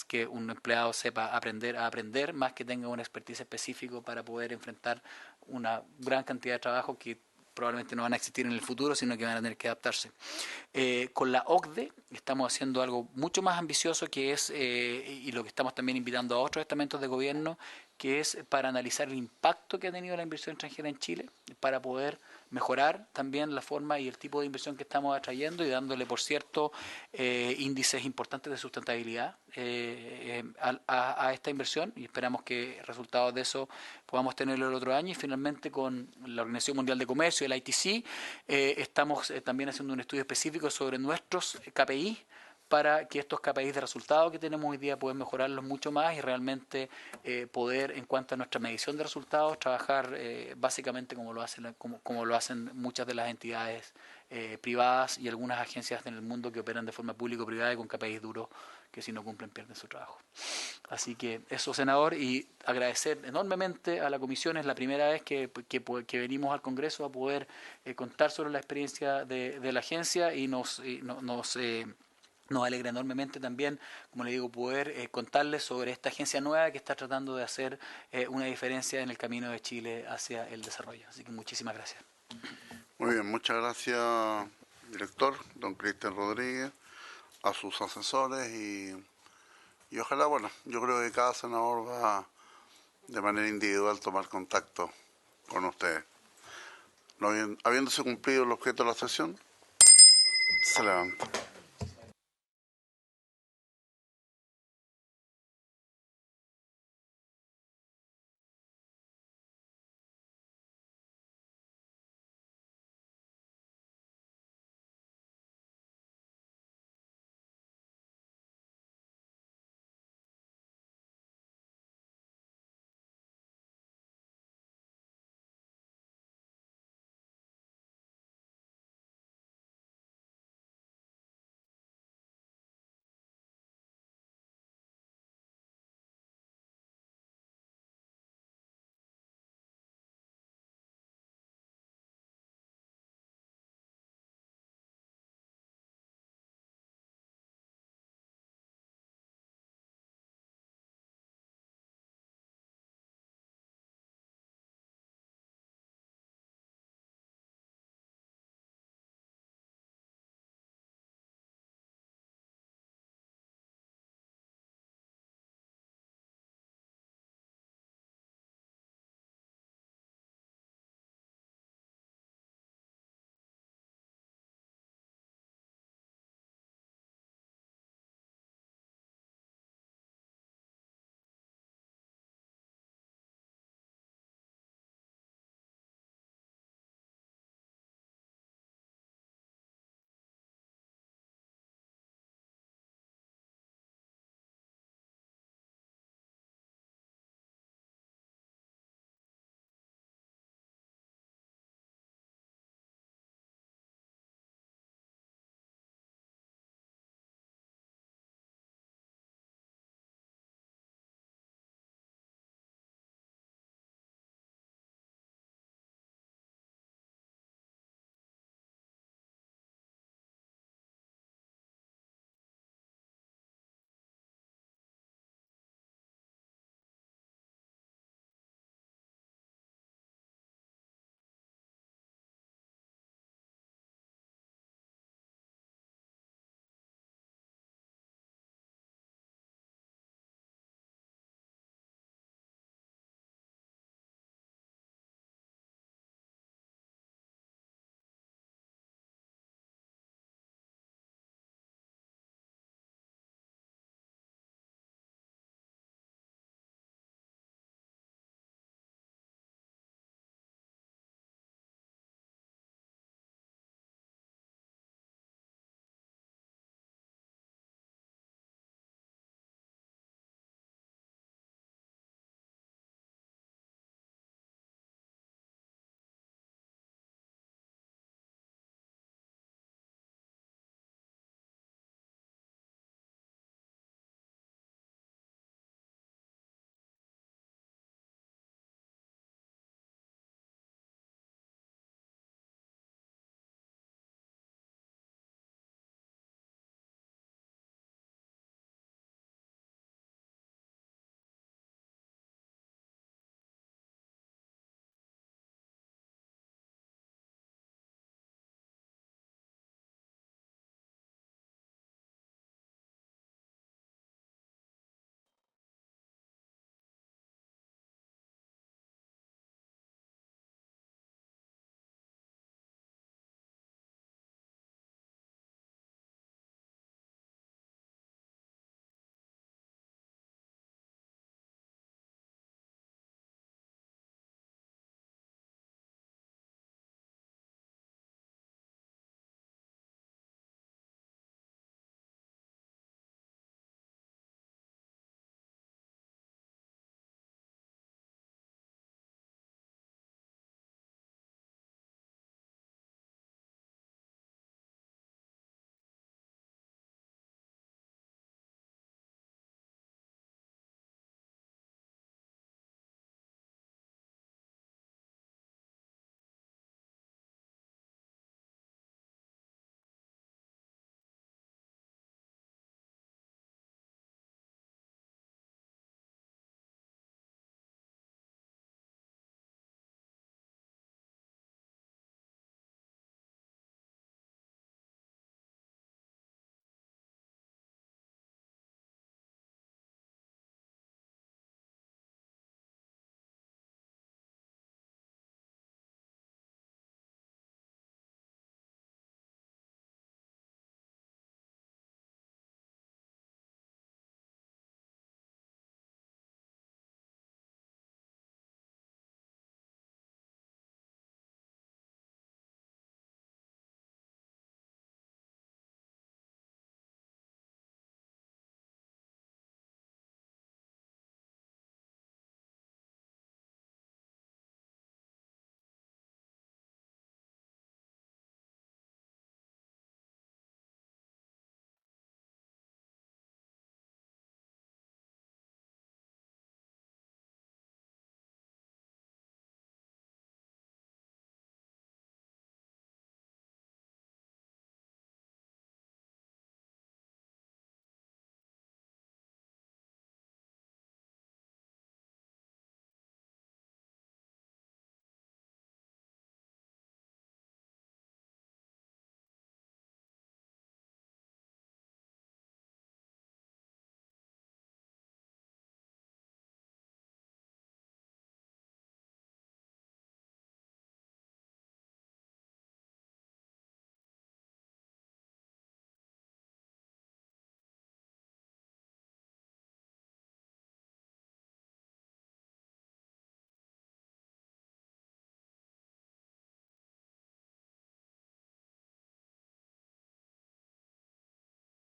que un empleado sepa aprender a aprender, más que tenga una expertise específico para poder enfrentar una gran cantidad de trabajo que probablemente no van a existir en el futuro, sino que van a tener que adaptarse. Con la OCDE estamos haciendo algo mucho más ambicioso, que es, y lo que estamos también invitando a otros estamentos de gobierno, que es para analizar el impacto que ha tenido la inversión extranjera en Chile, para poder mejorar también la forma y el tipo de inversión que estamos atrayendo y dándole, por cierto, índices importantes de sustentabilidad a esta inversión, y esperamos que resultados de eso podamos tenerlo el otro año. Y finalmente con la Organización Mundial de Comercio, el ITC, estamos también haciendo un estudio específico sobre nuestros KPI, para que estos KPIs de resultados que tenemos hoy día puedan mejorarlos mucho más y realmente poder, en cuanto a nuestra medición de resultados, trabajar básicamente como lo hacen muchas de las entidades privadas y algunas agencias en el mundo que operan de forma público-privada y con KPIs duros que si no cumplen pierden su trabajo. Así que eso, senador, y agradecer enormemente a la comisión. Es la primera vez que venimos al Congreso a poder contar sobre la experiencia de la agencia y nos alegra enormemente también, como le digo, poder contarles sobre esta agencia nueva que está tratando de hacer una diferencia en el camino de Chile hacia el desarrollo. Así que muchísimas gracias. Muy bien, muchas gracias, director, don Cristian Rodríguez, a sus asesores y ojalá, bueno, yo creo que cada senador va de manera individual tomar contacto con ustedes. Habiéndose cumplido el objeto de la sesión, se levanta.